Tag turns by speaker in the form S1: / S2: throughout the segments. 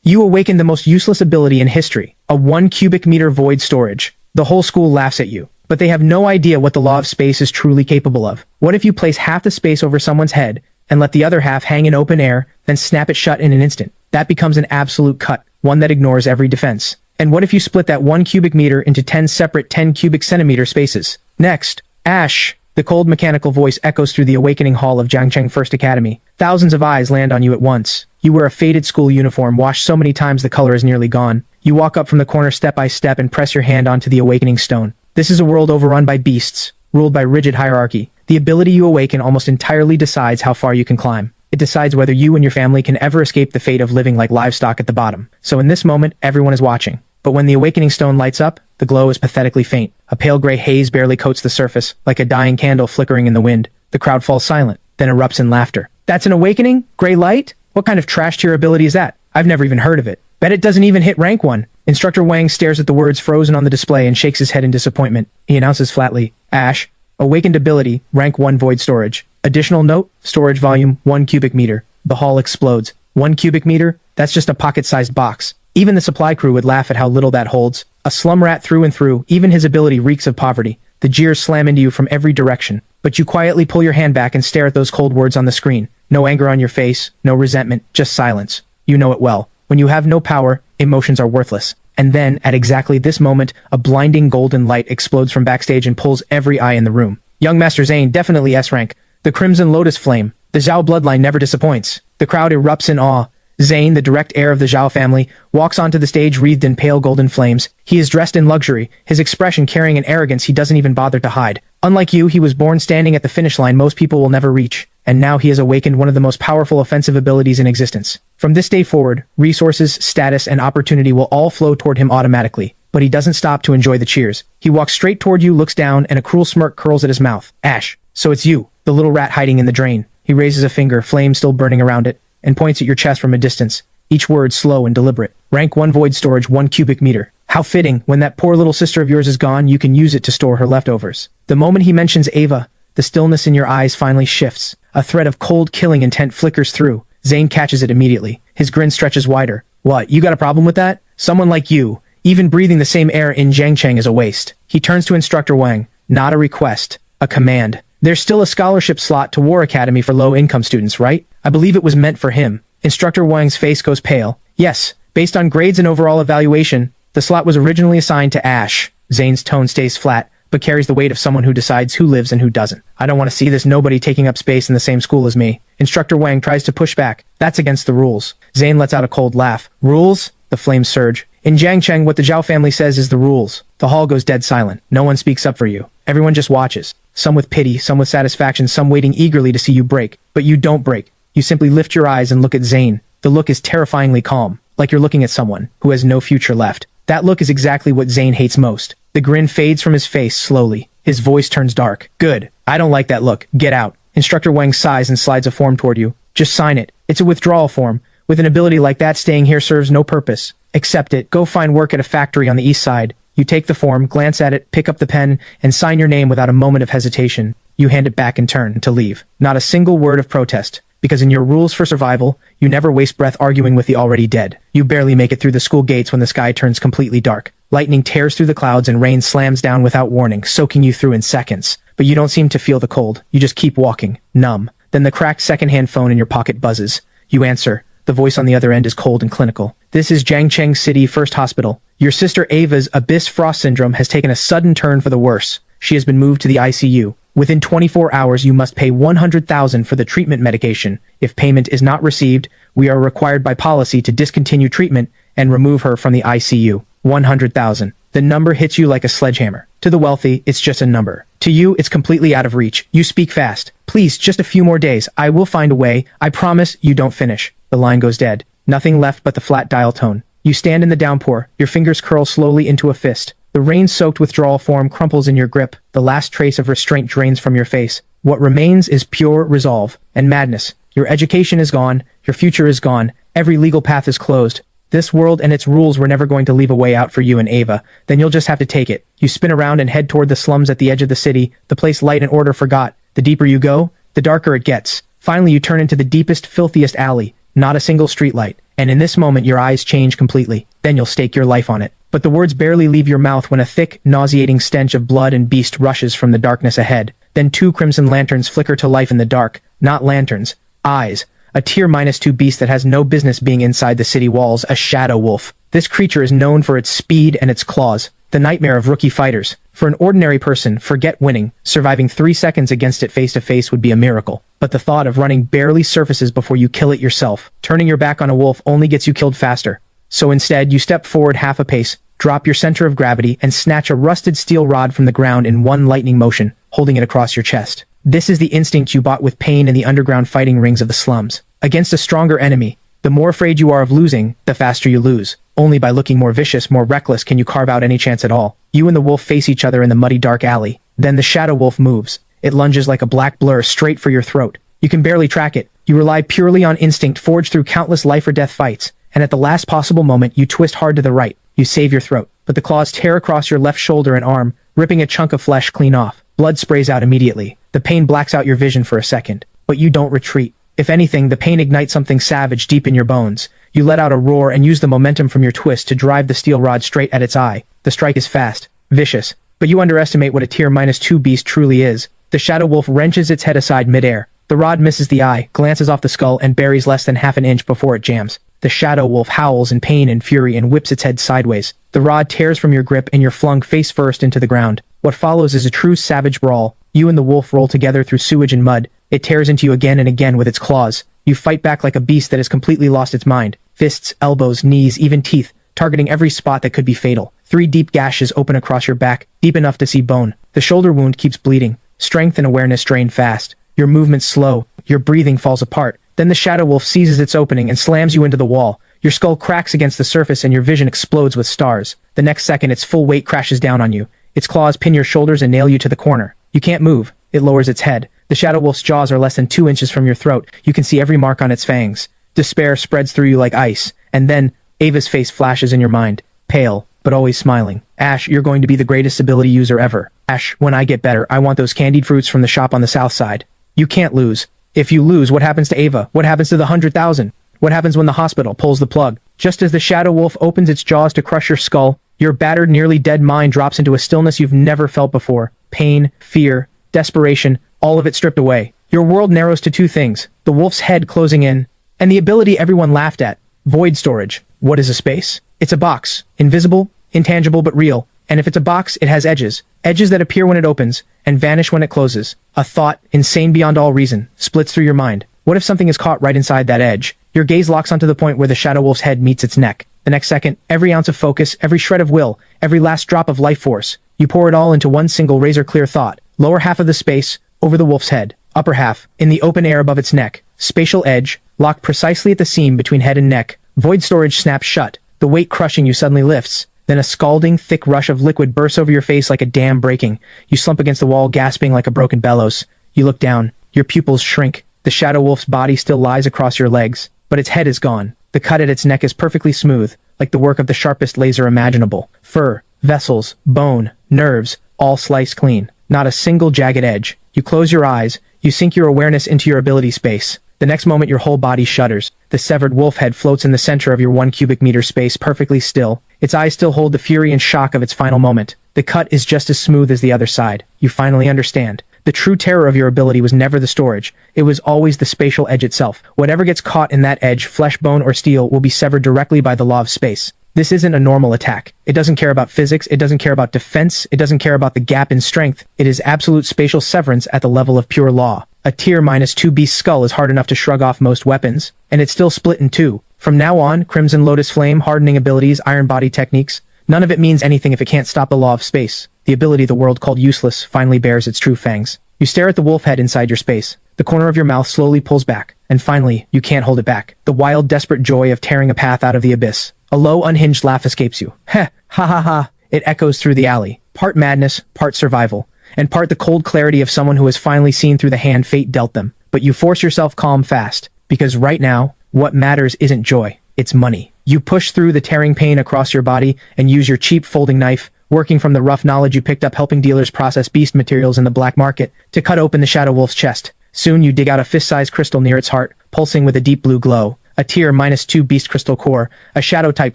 S1: You awakened the most useless ability in history, a 1 cubic meter void storage. The whole school laughs at you, but they have no idea what the law of space is truly capable of. What if you place half the space over someone's head, and let the other half hang in open air, then snap it shut in an instant? That becomes an absolute cut, one that ignores every defense. And what if you split that 1 cubic meter into 10 separate 10 cubic centimeter spaces? Next, Ash. The cold mechanical voice echoes through the awakening hall of Jiangcheng First Academy. Thousands of eyes land on you at once. You wear a faded school uniform, washed so many times the color is nearly gone. You walk up from the corner step by step and press your hand onto the awakening stone. This is a world overrun by beasts, ruled by rigid hierarchy. The ability you awaken almost entirely decides how far you can climb. It decides whether you and your family can ever escape the fate of living like livestock at the bottom. So in this moment, everyone is watching. But when the awakening stone lights up, the glow is pathetically faint. A pale gray haze barely coats the surface, like a dying candle flickering in the wind. The crowd falls silent, then erupts in laughter. That's an awakening? Gray light? What kind of trash tier ability is that? I've never even heard of it. Bet it doesn't even hit rank 1. Instructor Wang stares at the words frozen on the display and shakes his head in disappointment. He announces flatly, Ash, awakened ability, rank 1 void storage. Additional note, storage volume, 1 cubic meter. The hall explodes. 1 cubic meter? That's just a pocket-sized box. Even the supply crew would laugh at how little that holds. A slum rat through and through, even his ability reeks of poverty. The jeers slam into you from every direction. But you quietly pull your hand back and stare at those cold words on the screen. No anger on your face, no resentment, just silence. You know it well. When you have no power, emotions are worthless. And then, at exactly this moment, a blinding golden light explodes from backstage and pulls every eye in the room. Young Master Zane, definitely S-rank. The Crimson Lotus Flame. The Zhao bloodline never disappoints. The crowd erupts in awe. Zane, the direct heir of the Zhao family, walks onto the stage wreathed in pale golden flames. He is dressed in luxury, his expression carrying an arrogance he doesn't even bother to hide. Unlike you, he was born standing at the finish line most people will never reach, and now he has awakened one of the most powerful offensive abilities in existence. From this day forward, resources, status, and opportunity will all flow toward him automatically. But he doesn't stop to enjoy the cheers. He walks straight toward you, looks down, and a cruel smirk curls at his mouth. Ash, so it's you, the little rat hiding in the drain. He raises a finger, flame still burning around it, and points at your chest from a distance, each word slow and deliberate. Rank 1 void storage, 1 cubic meter. How fitting, when that poor little sister of yours is gone, you can use it to store her leftovers. The moment he mentions Ava, the stillness in your eyes finally shifts. A thread of cold killing intent flickers through. Zane catches it immediately. His grin stretches wider. What, you got a problem with that? Someone like you, even breathing the same air in Jiangcheng is a waste. He turns to Instructor Wang. Not a request, a command. There's still a scholarship slot to War Academy for low-income students, right? I believe it was meant for him. Instructor Wang's face goes pale. Yes, based on grades and overall evaluation, the slot was originally assigned to Ash. Zane's tone stays flat, but carries the weight of someone who decides who lives and who doesn't. I don't want to see this nobody taking up space in the same school as me. Instructor Wang tries to push back. That's against the rules. Zane lets out a cold laugh. Rules? The flames surge. In Jiangcheng, what the Zhao family says is the rules. The hall goes dead silent. No one speaks up for you. Everyone just watches. Some with pity, some with satisfaction, some waiting eagerly to see you break. But you don't break. You simply lift your eyes and look at Zane. The look is terrifyingly calm, like you're looking at someone who has no future left. That look is exactly what Zane hates most. The grin fades from his face slowly. His voice turns dark. Good. I don't like that look. Get out. Instructor Wang sighs and slides a form toward you. Just sign it. It's a withdrawal form. With an ability like that, staying here serves no purpose. Accept it. Go find work at a factory on the east side. You take the form, glance at it, pick up the pen, and sign your name without a moment of hesitation. You hand it back and turn to leave. Not a single word of protest. Because in your rules for survival, you never waste breath arguing with the already dead. You barely make it through the school gates when the sky turns completely dark. Lightning tears through the clouds and rain slams down without warning, soaking you through in seconds. But you don't seem to feel the cold. You just keep walking, numb. Then the cracked second-hand phone in your pocket buzzes. You answer. The voice on the other end is cold and clinical. This is Jiangcheng City First Hospital. Your sister Ava's Abyss Frost Syndrome has taken a sudden turn for the worse. She has been moved to the ICU. Within 24 hours, you must pay $100,000 for the treatment medication. If payment is not received, we are required by policy to discontinue treatment and remove her from the ICU. $100,000. The number hits you like a sledgehammer. To the wealthy, it's just a number. To you, it's completely out of reach. You speak fast. Please, just a few more days. I will find a way. I promise you don't finish. The line goes dead. Nothing left but the flat dial tone. You stand in the downpour. Your fingers curl slowly into a fist. The rain-soaked withdrawal form crumples in your grip. The last trace of restraint drains from your face. What remains is pure resolve and madness. Your education is gone. Your future is gone. Every legal path is closed. This world and its rules were never going to leave a way out for you and Ava. Then you'll just have to take it. You spin around and head toward the slums at the edge of the city, the place light and order forgot. The deeper you go, the darker it gets. Finally, you turn into the deepest, filthiest alley. Not a single streetlight. and in this moment your eyes change completely. Then you'll stake your life on it. But the words barely leave your mouth when a thick, nauseating stench of blood and beast rushes from the darkness ahead. Then two crimson lanterns flicker to life in the dark. Not lanterns. Eyes. A tier -2 beast that has no business being inside the city walls, a shadow wolf. This creature is known for its speed and its claws. The nightmare of rookie fighters. For an ordinary person, forget winning. Surviving 3 seconds against it face to face would be a miracle. But the thought of running barely surfaces before you kill it yourself. Turning your back on a wolf only gets you killed faster. So instead, you step forward half a pace, drop your center of gravity, and snatch a rusted steel rod from the ground in one lightning motion, holding it across your chest. This is the instinct you bought with pain in the underground fighting rings of the slums. Against a stronger enemy, the more afraid you are of losing, the faster you lose. Only by looking more vicious, more reckless can you carve out any chance at all. You and the wolf face each other in the muddy dark alley. Then the shadow wolf moves. It lunges like a black blur straight for your throat. You can barely track it. You rely purely on instinct forged through countless life or death fights. And at the last possible moment, you twist hard to the right. You save your throat. But the claws tear across your left shoulder and arm, ripping a chunk of flesh clean off. Blood sprays out immediately. The pain blacks out your vision for a second. But you don't retreat. If anything, the pain ignites something savage deep in your bones. You let out a roar and use the momentum from your twist to drive the steel rod straight at its eye. The strike is fast, vicious, but you underestimate what a tier -2 beast truly is. The shadow wolf wrenches its head aside midair. The rod misses the eye, glances off the skull, and buries less than half an inch before it jams. The shadow wolf howls in pain and fury and whips its head sideways. The rod tears from your grip and you're flung face first into the ground. What follows is a true savage brawl. You and the wolf roll together through sewage and mud. It tears into you again and again with its claws. You fight back like a beast that has completely lost its mind. Fists, elbows, knees, even teeth, targeting every spot that could be fatal. 3 deep gashes open across your back, deep enough to see bone. The shoulder wound keeps bleeding. Strength and awareness drain fast. Your movements slow. Your breathing falls apart. Then the shadow wolf seizes its opening and slams you into the wall. Your skull cracks against the surface and your vision explodes with stars. The next second, its full weight crashes down on you. Its claws pin your shoulders and nail you to the corner. You can't move. It lowers its head. The shadow wolf's jaws are less than 2 inches from your throat. You can see every mark on its fangs. Despair spreads through you like ice. And then, Ava's face flashes in your mind. Pale, but always smiling. Ash, you're going to be the greatest ability user ever. Ash, when I get better, I want those candied fruits from the shop on the south side. You can't lose. If you lose, what happens to Ava? What happens to the 100,000? What happens when the hospital pulls the plug? Just as the shadow wolf opens its jaws to crush your skull, your battered, nearly dead mind drops into a stillness you've never felt before. Pain, fear, desperation, all of it stripped away. Your world narrows to 2 things, the wolf's head closing in, and the ability everyone laughed at, void storage. What is a space? It's a box, invisible, intangible but real, and if it's a box, it has edges. Edges that appear when it opens, and vanish when it closes. A thought, insane beyond all reason, splits through your mind. What if something is caught right inside that edge? Your gaze locks onto the point where the shadow wolf's head meets its neck. The next second, every ounce of focus, every shred of will, every last drop of life force, you pour it all into one single razor-clear thought. Lower half of the space, over the wolf's head. Upper half, in the open air above its neck. Spatial edge, locked precisely at the seam between head and neck. Void storage snaps shut. The weight crushing you suddenly lifts. Then a scalding, thick rush of liquid bursts over your face like a dam breaking. You slump against the wall, gasping like a broken bellows. You look down. Your pupils shrink. The shadow wolf's body still lies across your legs, but its head is gone. The cut at its neck is perfectly smooth, like the work of the sharpest laser imaginable. Fur, vessels, bone, nerves, all sliced clean. Not a single jagged edge. You close your eyes. You sink your awareness into your ability space. The next moment your whole body shudders. The severed wolf head floats in the center of your 1 cubic meter space, perfectly still. Its eyes still hold the fury and shock of its final moment. The cut is just as smooth as the other side. You finally understand. The true terror of your ability was never the storage. It was always the spatial edge itself. Whatever gets caught in that edge, flesh, bone, or steel, will be severed directly by the law of space. This isn't a normal attack. It doesn't care about physics, it doesn't care about defense, it doesn't care about the gap in strength. It is absolute spatial severance at the level of pure law. A tier -2 beast skull is hard enough to shrug off most weapons, and it's still split in 2. From now on, Crimson Lotus Flame, hardening abilities, iron body techniques, none of it means anything if it can't stop the law of space. The ability the world called useless finally bears its true fangs. You stare at the wolf head inside your space. The corner of your mouth slowly pulls back, and finally, you can't hold it back. The wild, desperate joy of tearing a path out of the abyss. A low, unhinged laugh escapes you. Heh, ha ha ha. It echoes through the alley. Part madness, part survival, and part the cold clarity of someone who has finally seen through the hand fate dealt them. But you force yourself calm fast, because right now, what matters isn't joy, it's money. You push through the tearing pain across your body and use your cheap folding knife, working from the rough knowledge you picked up helping dealers process beast materials in the black market, to cut open the shadow wolf's chest. Soon you dig out a fist-sized crystal near its heart, pulsing with a deep blue glow. a tier -2 beast crystal core, a shadow-type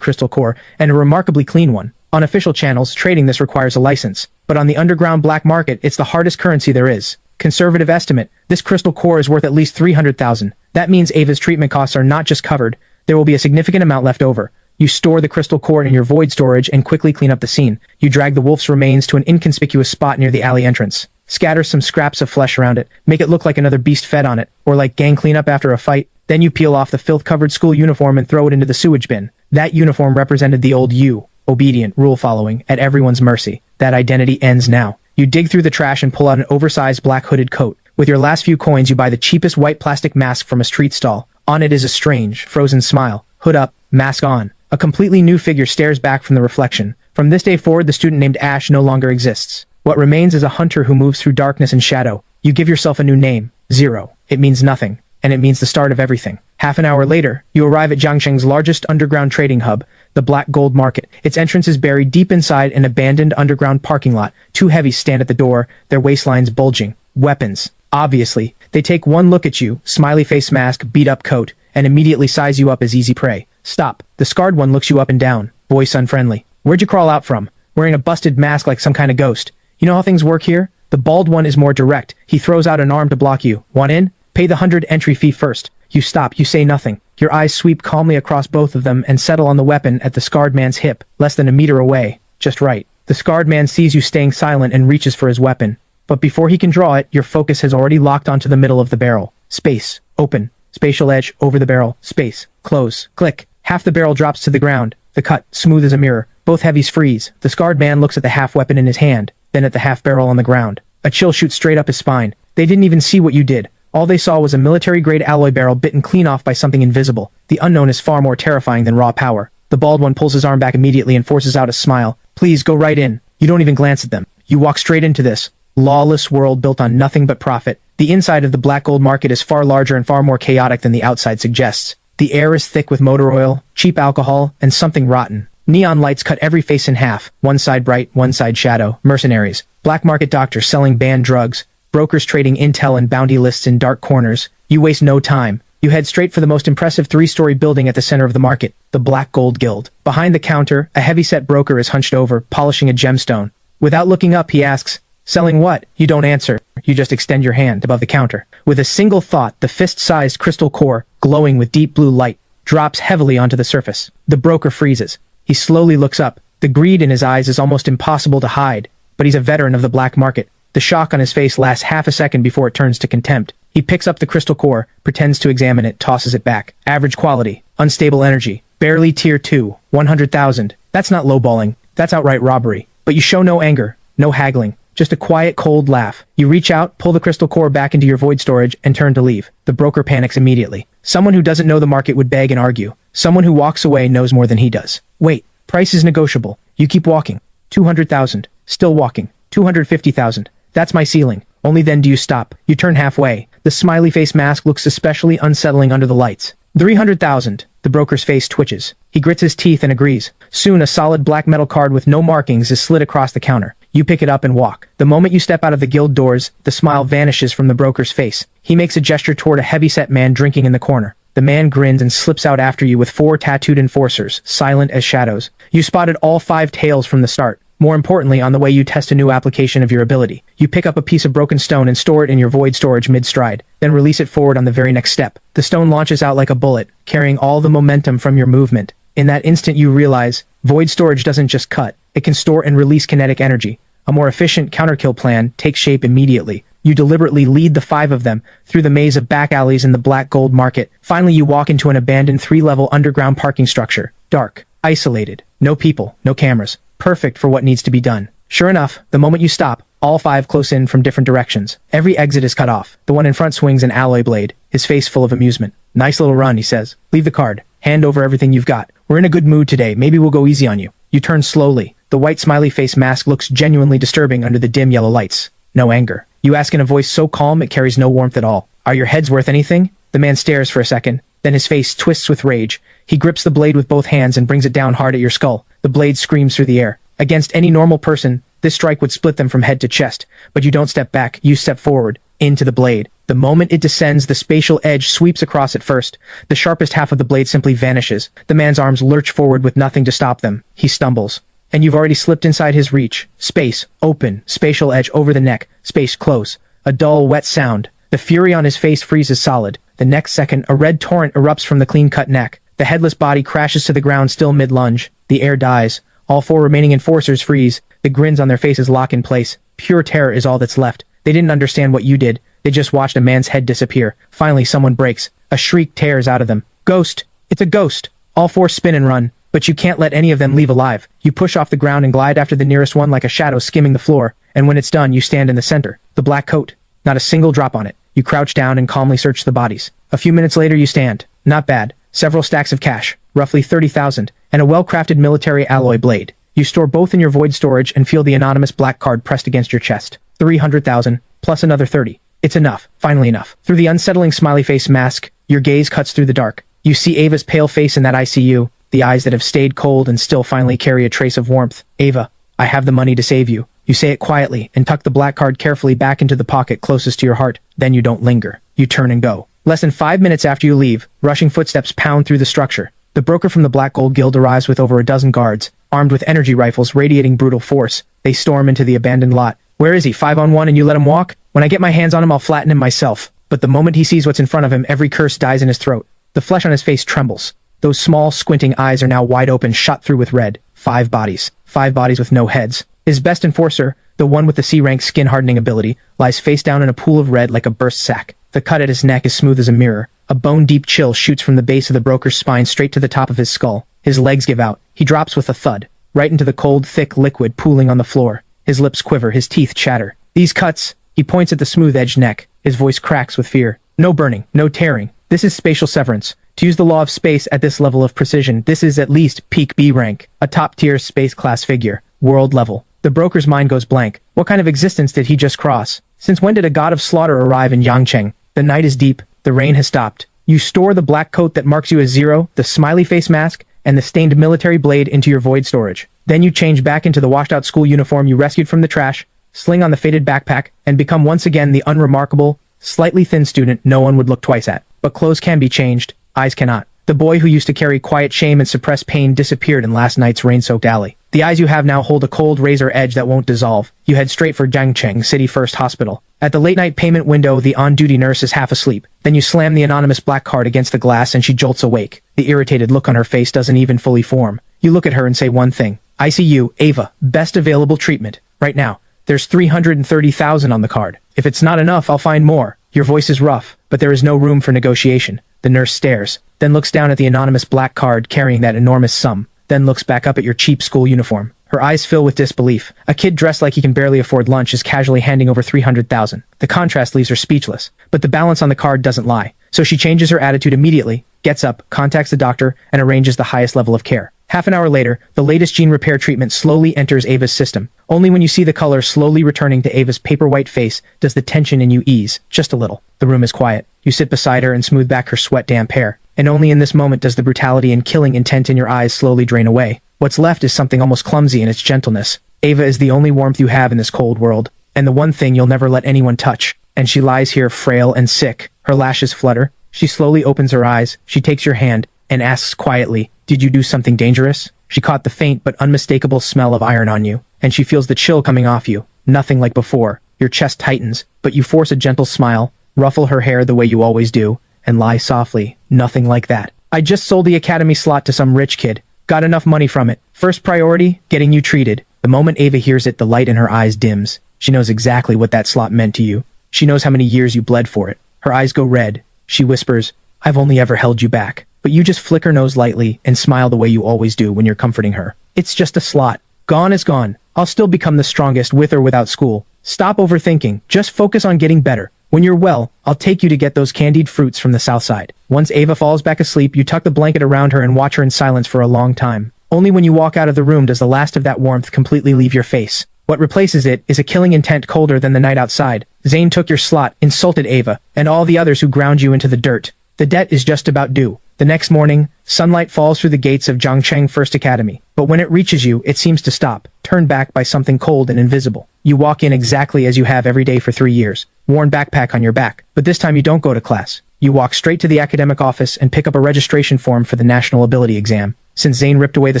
S1: crystal core, and a remarkably clean one. On official channels, trading this requires a license, but on the underground black market, it's the hardest currency there is. Conservative estimate, this crystal core is worth at least 300,000. That means Ava's treatment costs are not just covered, there will be a significant amount left over. You store the crystal core in your void storage and quickly clean up the scene. You drag the wolf's remains to an inconspicuous spot near the alley entrance. Scatter some scraps of flesh around it, make it look like another beast fed on it, or like gang cleanup after a fight. Then you peel off the filth-covered school uniform and throw it into the sewage bin. That uniform represented the old you, obedient, rule-following, at everyone's mercy. That identity ends now. You dig through the trash and pull out an oversized black hooded coat. With your last few coins, you buy the cheapest white plastic mask from a street stall. On it is a strange, frozen smile. Hood up, mask on. A completely new figure stares back from the reflection. From this day forward, the student named Ash no longer exists. What remains is a hunter who moves through darkness and shadow. You give yourself a new name, Zero. It means nothing, and it means the start of everything. Half an hour later, you arrive at Jiangsheng's largest underground trading hub, the Black Gold Market. Its entrance is buried deep inside an abandoned underground parking lot. Two heavies stand at the door, their waistlines bulging. Weapons. Obviously, they take one look at you, smiley face mask, beat up coat, and immediately size you up as easy prey. Stop. The scarred one looks you up and down, voice unfriendly. Where'd you crawl out from? Wearing a busted mask like some kind of ghost. You know how things work here? The bald one is more direct. He throws out an arm to block you. Want in? Pay the 100 entry fee first. You stop, you say nothing. Your eyes sweep calmly across both of them and settle on the weapon at the scarred man's hip, less than a meter away. Just right. The scarred man sees you staying silent and reaches for his weapon. But before he can draw it, your focus has already locked onto the middle of the barrel. Space. Open. Spatial edge, over the barrel. Space. Close. Click. Half the barrel drops to the ground. The cut, smooth as a mirror. Both heavies freeze. The scarred man looks at the half weapon in his hand, then at the half barrel on the ground. A chill shoots straight up his spine. They didn't even see what you did. All they saw was a military-grade alloy barrel bitten clean off by something invisible. The unknown is far more terrifying than raw power. The bald one pulls his arm back immediately and forces out a smile. Please, go right in. You don't even glance at them. You walk straight into this lawless world built on nothing but profit. The inside of the Black Gold Market is far larger and far more chaotic than the outside suggests. The air is thick with motor oil, cheap alcohol, and something rotten. Neon lights cut every face in half, one side bright, one side shadow. Mercenaries, black market doctors selling banned drugs, brokers trading intel and bounty lists in dark corners. You waste no time. You head straight for the most impressive three-story building at the center of the market, the Black Gold Guild. Behind the counter, a heavy-set broker is hunched over, polishing a gemstone. Without looking up, he asks, "Selling what?" You don't answer. You just extend your hand above the counter. With a single thought, the fist-sized crystal core, glowing with deep blue light, drops heavily onto the surface. The broker freezes. He slowly looks up. The greed in his eyes is almost impossible to hide, but he's a veteran of the black market. The shock on his face lasts half a second before it turns to contempt. He picks up the crystal core, pretends to examine it, tosses it back. Average quality. Unstable energy. Barely tier 2. 100,000. That's not lowballing. That's outright robbery. But you show no anger, no haggling. Just a quiet, cold laugh. You reach out, pull the crystal core back into your void storage, and turn to leave. The broker panics immediately. Someone who doesn't know the market would beg and argue. Someone who walks away knows more than he does. Wait, price is negotiable. You keep walking. 200,000. Still walking. 250,000. That's my ceiling. Only then do you stop. You turn halfway. The smiley face mask looks especially unsettling under the lights. 300,000. The broker's face twitches. He grits his teeth and agrees. Soon a solid black metal card with no markings is slid across the counter. You pick it up and walk. The moment you step out of the guild doors, the smile vanishes from the broker's face. He makes a gesture toward a heavy-set man drinking in the corner. The man grins and slips out after you with 4 tattooed enforcers, silent as shadows. You spotted all 5 tails from the start. More importantly, on the way you test a new application of your ability. You pick up a piece of broken stone and store it in your void storage mid-stride, then release it forward on the very next step. The stone launches out like a bullet, carrying all the momentum from your movement. In that instant you realize, void storage doesn't just cut, it can store and release kinetic energy. A more efficient counterkill plan takes shape immediately. You deliberately lead the 5 of them through the maze of back alleys in the Black Gold Market. Finally you walk into an abandoned 3-level underground parking structure. Dark, isolated, no people, no cameras. Perfect for what needs to be done. Sure enough, the moment you stop, all 5 close in from different directions. Every exit is cut off. The one in front swings an alloy blade, his face full of amusement. Nice little run, he says. Leave the card. Hand over everything you've got. We're in a good mood today. Maybe we'll go easy on you. You turn slowly. The white smiley face mask looks genuinely disturbing under the dim yellow lights. No anger. You ask in a voice so calm it carries no warmth at all. Are your heads worth anything? The man stares for a second. Then his face twists with rage. He grips the blade with both hands and brings it down hard at your skull. The blade screams through the air. Against any normal person, this strike would split them from head to chest. But you don't step back, you step forward, into the blade. The moment it descends, the spatial edge sweeps across it first. The sharpest half of the blade simply vanishes. The man's arms lurch forward with nothing to stop them. He stumbles. And you've already slipped inside his reach. Space, open, spatial edge over the neck, space close. A dull, wet sound. The fury on his face freezes solid. The next second, a red torrent erupts from the clean-cut neck. The headless body crashes to the ground still mid-lunge. The air dies. All four remaining enforcers freeze. The grins on their faces lock in place. Pure terror is all that's left. They didn't understand what you did. They just watched a man's head disappear. Finally, someone breaks. A shriek tears out of them. Ghost! It's a ghost! All four spin and run. But you can't let any of them leave alive. You push off the ground and glide after the nearest one like a shadow skimming the floor. And when it's done, you stand in the center. The black coat. Not a single drop on it. You crouch down and calmly search the bodies. A few minutes later, you stand. Not bad. Several stacks of cash. Roughly 30,000. And a well-crafted military alloy blade. You store both in your void storage and feel the anonymous black card pressed against your chest. 300,000, plus another 30. It's enough. Finally enough. Through the unsettling smiley face mask, your gaze cuts through the dark. You see Ava's pale face in that ICU, the eyes that have stayed cold and still finally carry a trace of warmth. Ava, I have the money to save you. You say it quietly and tuck the black card carefully back into the pocket closest to your heart. Then you don't linger. You turn and go. Less than 5 minutes after you leave, rushing footsteps pound through the structure. The broker from the Black Gold Guild arrives with over a dozen guards, armed with energy rifles radiating brutal force. They storm into the abandoned lot. Where is he? 5-on-1 and you let him walk? When I get my hands on him, I'll flatten him myself. But the moment he sees what's in front of him, every curse dies in his throat. The flesh on his face trembles. Those small, squinting eyes are now wide open, shot through with red. 5 bodies. 5 bodies with no heads. His best enforcer, the one with the C-rank skin-hardening ability, lies face down in a pool of red like a burst sack. The cut at his neck is smooth as a mirror. A bone-deep chill shoots from the base of the broker's spine straight to the top of his skull. His legs give out. He drops with a thud, right into the cold, thick liquid pooling on the floor. His lips quiver, his teeth chatter. These cuts, he points at the smooth-edged neck. His voice cracks with fear. No burning, no tearing. This is spatial severance. To use the law of space at this level of precision, this is at least peak B rank. A top-tier space-class figure. World level. The broker's mind goes blank. What kind of existence did he just cross? Since when did a god of slaughter arrive in Yangcheng? The night is deep. The rain has stopped. You store the black coat that marks you as 0, the smiley face mask, and the stained military blade into your void storage. Then you change back into the washed-out school uniform you rescued from the trash, sling on the faded backpack, and become once again the unremarkable, slightly thin student no one would look twice at. But clothes can be changed. Eyes cannot. The boy who used to carry quiet shame and suppress pain disappeared in last night's rain-soaked alley. The eyes you have now hold a cold razor edge that won't dissolve. You head straight for Jiangcheng City First Hospital. At the late-night payment window, the on-duty nurse is half asleep. Then you slam the anonymous black card against the glass and she jolts awake. The irritated look on her face doesn't even fully form. You look at her and say one thing. ICU, Ava, best available treatment. Right now. There's 330,000 on the card. If it's not enough, I'll find more. Your voice is rough, but there is no room for negotiation. The nurse stares, then looks down at the anonymous black card carrying that enormous sum, then looks back up at your cheap school uniform. Her eyes fill with disbelief. A kid dressed like he can barely afford lunch is casually handing over 300,000. The contrast leaves her speechless, but the balance on the card doesn't lie. So she changes her attitude immediately, gets up, contacts the doctor, and arranges the highest level of care. Half an hour later, the latest gene repair treatment slowly enters Ava's system. Only when you see the color slowly returning to Ava's paper-white face does the tension in you ease, just a little. The room is quiet. You sit beside her and smooth back her sweat-damp hair. And only in this moment does the brutality and killing intent in your eyes slowly drain away. What's left is something almost clumsy in its gentleness. Ava is the only warmth you have in this cold world, and the one thing you'll never let anyone touch. And she lies here frail and sick. Her lashes flutter. She slowly opens her eyes. She takes your hand and asks quietly, "Did you do something dangerous?" She caught the faint but unmistakable smell of iron on you, and she feels the chill coming off you. Nothing like before. Your chest tightens, but you force a gentle smile, ruffle her hair the way you always do, and lie softly. Nothing like that. I just sold the academy slot to some rich kid. Got enough money from it. First priority, getting you treated. The moment Ava hears it, the light in her eyes dims. She knows exactly what that slot meant to you. She knows how many years you bled for it. Her eyes go red. She whispers, "I've only ever held you back." But you just flick her nose lightly and smile the way you always do when you're comforting her. It's just a slot. Gone is gone. I'll still become the strongest with or without school. Stop overthinking. Just focus on getting better. When you're well, I'll take you to get those candied fruits from the south side. Once Ava falls back asleep, you tuck the blanket around her and watch her in silence for a long time. Only when you walk out of the room does the last of that warmth completely leave your face. What replaces it is a killing intent colder than the night outside. Zane took your slot, insulted Ava, and all the others who ground you into the dirt. The debt is just about due. The next morning, sunlight falls through the gates of Jiangcheng First Academy. But when it reaches you, it seems to stop, turned back by something cold and invisible. You walk in exactly as you have every day for 3 years. worn backpack on your back. But this time you don't go to class. You walk straight to the academic office and pick up a registration form for the national ability exam. Since Zane ripped away the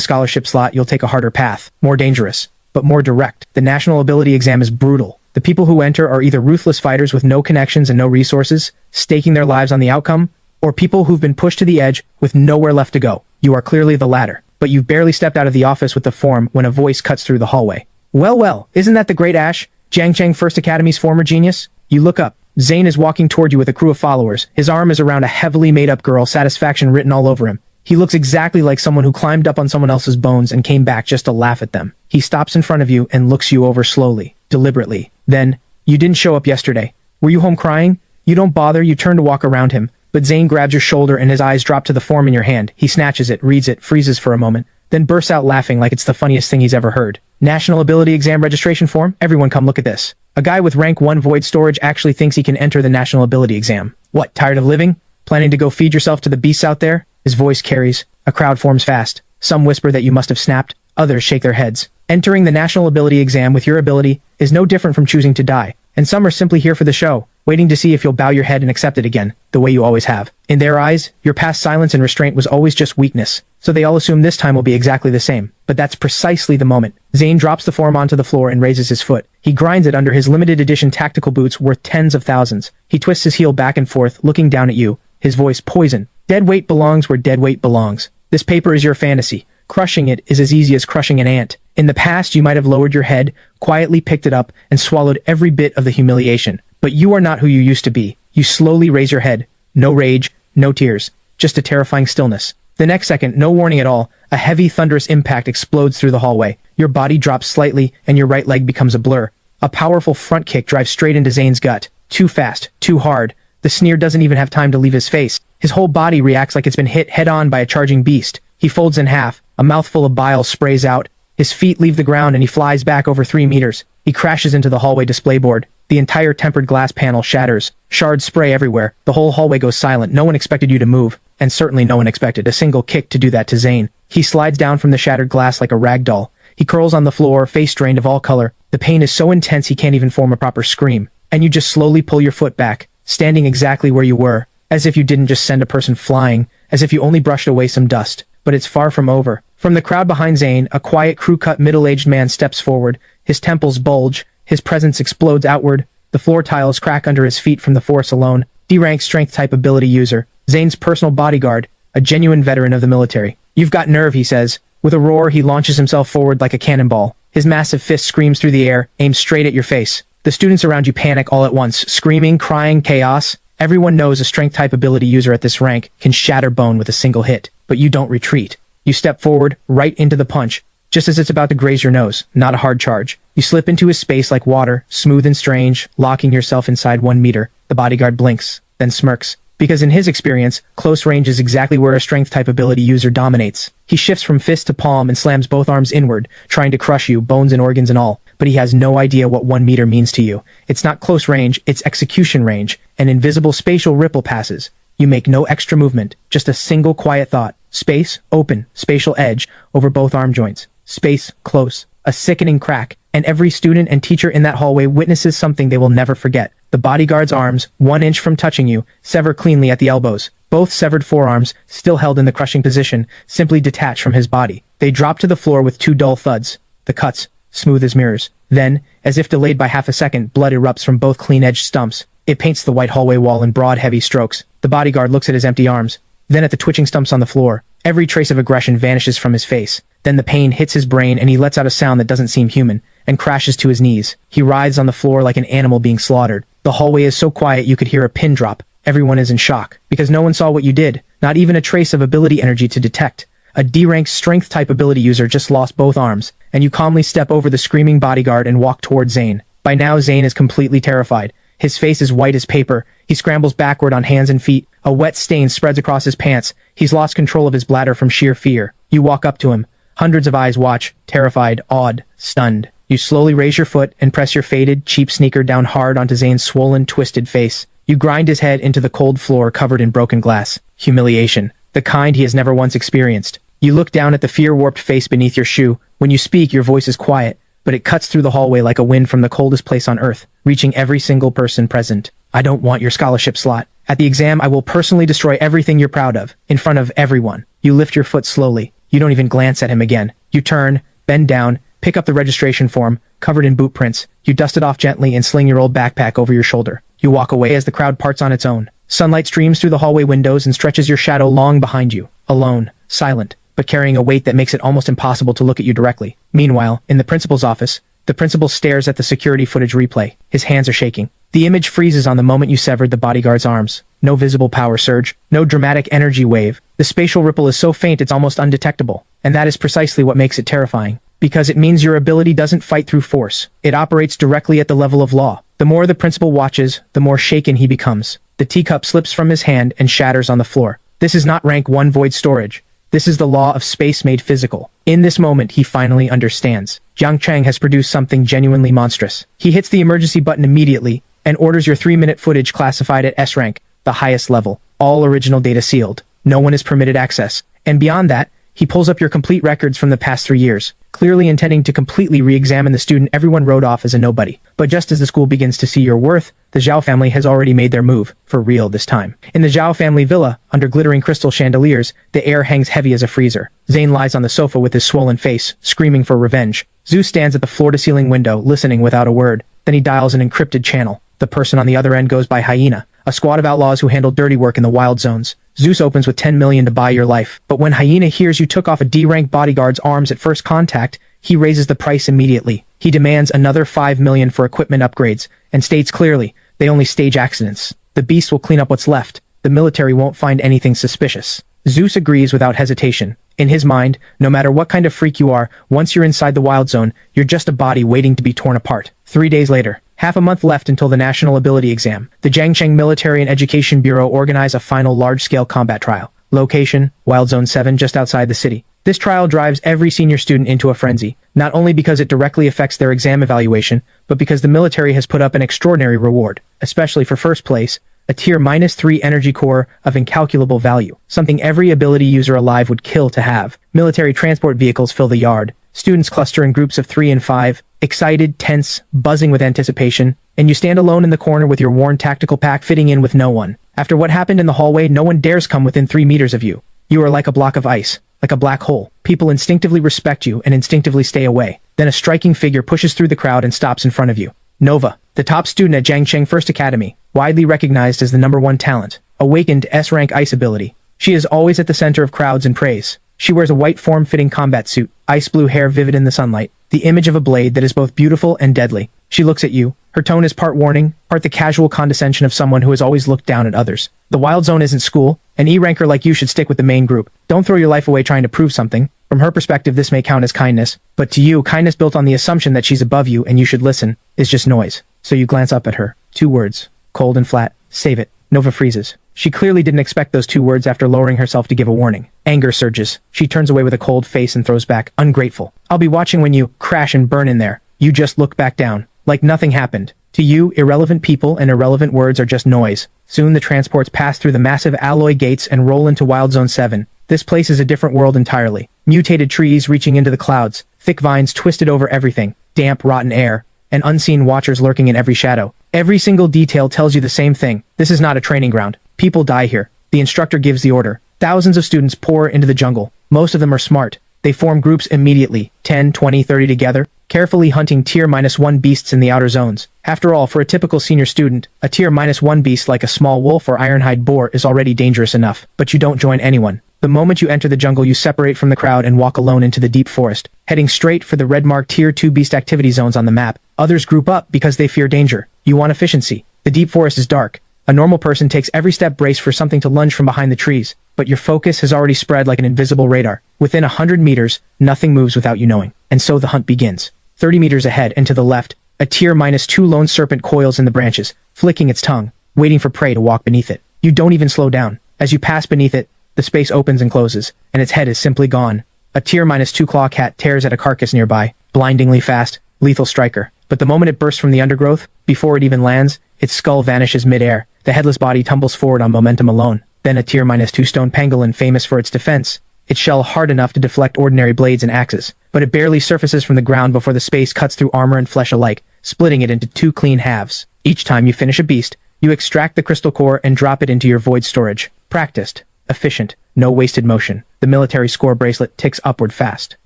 S1: scholarship slot, you'll take a harder path. More dangerous, but more direct. The national ability exam is brutal. The people who enter are either ruthless fighters with no connections and no resources, staking their lives on the outcome, or people who've been pushed to the edge with nowhere left to go. You are clearly the latter, but you've barely stepped out of the office with the form when a voice cuts through the hallway. Well, isn't that the great Ash, Jiang Cheng First Academy's former genius? You look up. Zane is walking toward you with a crew of followers. His arm is around a heavily made-up girl, satisfaction written all over him. He looks exactly like someone who climbed up on someone else's bones and came back just to laugh at them. He stops in front of you and looks you over slowly, deliberately. Then, you didn't show up yesterday. Were you home crying? You don't bother, you turn to walk around him, but Zane grabs your shoulder and his eyes drop to the form in your hand. He snatches it, reads it, freezes for a moment, then bursts out laughing like it's the funniest thing he's ever heard. National Ability Exam registration form? Everyone come look at this. A guy with rank 1 void storage actually thinks he can enter the National Ability Exam. What, tired of living? Planning to go feed yourself to the beasts out there? His voice carries. A crowd forms fast. Some whisper that you must have snapped. Others shake their heads. Entering the National Ability Exam with your ability is no different from choosing to die. And some are simply here for the show, waiting to see if you'll bow your head and accept it again, the way you always have. In their eyes, your past silence and restraint was always just weakness, so they all assume this time will be exactly the same. But that's precisely the moment. Zane drops the form onto the floor and raises his foot. He grinds it under his limited edition tactical boots worth tens of thousands. He twists his heel back and forth, looking down at you, his voice poison. Dead weight belongs where dead weight belongs. This paper is your fantasy. Crushing it is as easy as crushing an ant. In the past, you might have lowered your head, quietly picked it up, and swallowed every bit of the humiliation. But you are not who you used to be. You slowly raise your head. No rage, no tears, just a terrifying stillness. The next second, no warning at all, a heavy, thunderous impact explodes through the hallway. Your body drops slightly, and your right leg becomes a blur. A powerful front kick drives straight into Zane's gut. Too fast, too hard. The sneer doesn't even have time to leave his face. His whole body reacts like it's been hit head-on by a charging beast. He folds in half. A mouthful of bile sprays out. His feet leave the ground and he flies back over 3 meters. He crashes into the hallway display board. The entire tempered glass panel shatters. Shards spray everywhere. The whole hallway goes silent. No one expected you to move. And certainly no one expected a single kick to do that to Zane. He slides down from the shattered glass like a rag doll. He curls on the floor, face drained of all color. The pain is so intense he can't even form a proper scream. And you just slowly pull your foot back, standing exactly where you were. As if you didn't just send a person flying. As if you only brushed away some dust. But it's far from over. From the crowd behind Zane, a quiet, crew-cut, middle-aged man steps forward. His temples bulge. His presence explodes outward. The floor tiles crack under his feet from the force alone. D-rank strength-type ability user. Zane's personal bodyguard. A genuine veteran of the military. You've got nerve, he says. With a roar, he launches himself forward like a cannonball. His massive fist screams through the air, aims straight at your face. The students around you panic all at once, screaming, crying, chaos. Everyone knows a strength-type ability user at this rank can shatter bone with a single hit. But you don't retreat. You step forward, right into the punch, just as it's about to graze your nose, not a hard charge. You slip into his space like water, smooth and strange, locking yourself inside 1 meter. The bodyguard blinks, then smirks. Because in his experience, close range is exactly where a strength-type ability user dominates. He shifts from fist to palm and slams both arms inward, trying to crush you, bones and organs and all. But he has no idea what 1 meter means to you. It's not close range, it's execution range, and invisible spatial ripple passes. You make no extra movement, just a single quiet thought. Space, open, spatial edge, over both arm joints. Space, close. A sickening crack, and every student and teacher in that hallway witnesses something they will never forget. The bodyguard's arms, 1 inch from touching you, sever cleanly at the elbows. Both severed forearms, still held in the crushing position, simply detach from his body. They drop to the floor with 2 dull thuds. The cuts, smooth as mirrors. Then, as if delayed by half a second, blood erupts from both clean-edged stumps. It paints the white hallway wall in broad, heavy strokes. The bodyguard looks at his empty arms, then at the twitching stumps on the floor. Every trace of aggression vanishes from his face. Then the pain hits his brain and he lets out a sound that doesn't seem human, and crashes to his knees. He writhes on the floor like an animal being slaughtered. The hallway is so quiet you could hear a pin drop. Everyone is in shock, because no one saw what you did, not even a trace of ability energy to detect. A D-rank strength-type ability user just lost both arms, and you calmly step over the screaming bodyguard and walk toward Zane. By now Zane is completely terrified. His face is white as paper. He scrambles backward on hands and feet. A wet stain spreads across his pants. He's lost control of his bladder from sheer fear. You walk up to him. Hundreds of eyes watch, terrified, awed, stunned. You slowly raise your foot and press your faded, cheap sneaker down hard onto Zane's swollen, twisted face. You grind his head into the cold floor covered in broken glass. Humiliation. The kind he has never once experienced. You look down at the fear-warped face beneath your shoe. When you speak, your voice is quiet, but it cuts through the hallway like a wind from the coldest place on earth, reaching every single person present. I don't want your scholarship slot. At the exam, I will personally destroy everything you're proud of, in front of everyone. You lift your foot slowly. You don't even glance at him again. You turn, bend down, pick up the registration form, covered in boot prints. You dust it off gently and sling your old backpack over your shoulder. You walk away as the crowd parts on its own. Sunlight streams through the hallway windows and stretches your shadow long behind you. Alone, silent, but carrying a weight that makes it almost impossible to look at you directly. Meanwhile, in the principal's office, the principal stares at the security footage replay. His hands are shaking. The image freezes on the moment you severed the bodyguard's arms. No visible power surge, no dramatic energy wave. The spatial ripple is so faint it's almost undetectable. And that is precisely what makes it terrifying. Because it means your ability doesn't fight through force. It operates directly at the level of law. The more the principal watches, the more shaken he becomes. The teacup slips from his hand and shatters on the floor. This is not rank 1 void storage. This is the law of space made physical. In this moment, he finally understands. Jiang Cheng has produced something genuinely monstrous. He hits the emergency button immediately and orders your 3-minute footage classified at S rank, the highest level. All original data sealed. No one is permitted access. And beyond that, he pulls up your complete records from the past 3 years, clearly intending to completely re-examine the student everyone wrote off as a nobody. But just as the school begins to see your worth, the Zhao family has already made their move, for real this time. In the Zhao family villa, under glittering crystal chandeliers, the air hangs heavy as a freezer. Zane lies on the sofa with his swollen face, screaming for revenge. Zhu stands at the floor-to-ceiling window, listening without a word. Then he dials an encrypted channel. The person on the other end goes by Hyena, a squad of outlaws who handle dirty work in the wild zones. Zeus opens with 10 million to buy your life. But when Hyena hears you took off a D-rank bodyguard's arms at first contact, he raises the price immediately. He demands another 5 million for equipment upgrades, and states clearly, they only stage accidents. The beast will clean up what's left. The military won't find anything suspicious. Zeus agrees without hesitation. In his mind, no matter what kind of freak you are, once you're inside the wild zone, you're just a body waiting to be torn apart. 3 days later, half a month left until the national ability exam, the Jiangcheng Military and Education Bureau organize a final large-scale combat trial. Location, Wild Zone 7 just outside the city. This trial drives every senior student into a frenzy, not only because it directly affects their exam evaluation, but because the military has put up an extraordinary reward, especially for first place, a tier -3 energy core of incalculable value, something every ability user alive would kill to have. Military transport vehicles fill the yard. Students cluster in groups of 3 and 5, excited, tense, buzzing with anticipation, and you stand alone in the corner with your worn tactical pack fitting in with no one. After what happened in the hallway, no one dares come within 3 meters of you. You are like a block of ice, like a black hole. People instinctively respect you and instinctively stay away. Then a striking figure pushes through the crowd and stops in front of you. Nova, the top student at Jiangcheng First Academy, widely recognized as the #1 talent, awakened S-rank ice ability. She is always at the center of crowds and praise. She wears a white form-fitting combat suit, ice blue hair vivid in the sunlight, the image of a blade that is both beautiful and deadly. She looks at you. Her tone is part warning, part the casual condescension of someone who has always looked down at others. The Wild Zone isn't school. An E-ranker like you should stick with the main group. Don't throw your life away trying to prove something. From her perspective, this may count as kindness, but to you, kindness built on the assumption that she's above you and you should listen, is just noise. So you glance up at her. 2 words. Cold and flat. Save it. Nova freezes. She clearly didn't expect those 2 words after lowering herself to give a warning. Anger surges. She turns away with a cold face and throws back, ungrateful. I'll be watching when you crash and burn in there. You just look back down, like nothing happened. To you, irrelevant people and irrelevant words are just noise. Soon the transports pass through the massive alloy gates and roll into Wild Zone 7. This place is a different world entirely. Mutated trees reaching into the clouds, thick vines twisted over everything, damp, rotten air, and unseen watchers lurking in every shadow. Every single detail tells you the same thing. This is not a training ground. People die here. The instructor gives the order. Thousands of students pour into the jungle. Most of them are smart. They form groups immediately, 10, 20, 30 together, carefully hunting tier -1 beasts in the outer zones. After all, for a typical senior student, a tier -1 beast like a small wolf or ironhide boar is already dangerous enough. But you don't join anyone. The moment you enter the jungle, you separate from the crowd and walk alone into the deep forest, heading straight for the red-marked tier 2 beast activity zones on the map. Others group up because they fear danger. You want efficiency. The deep forest is dark. A normal person takes every step braced for something to lunge from behind the trees, but your focus has already spread like an invisible radar. Within 100 meters, nothing moves without you knowing. And so the hunt begins. 30 meters ahead and to the left, a tier -2 lone serpent coils in the branches, flicking its tongue, waiting for prey to walk beneath it. You don't even slow down. As you pass beneath it, the space opens and closes, and its head is simply gone. A tier -2 claw cat tears at a carcass nearby, blindingly fast, lethal striker. But the moment it bursts from the undergrowth, before it even lands, its skull vanishes mid-air. The headless body tumbles forward on momentum alone. Then a tier -2 stone pangolin famous for its defense. its shell hard enough to deflect ordinary blades and axes, but it barely surfaces from the ground before the space cuts through armor and flesh alike, splitting it into two clean halves. Each time you finish a beast, you extract the crystal core and drop it into your void storage. Practiced. Efficient. No wasted motion. The military score bracelet ticks upward fast.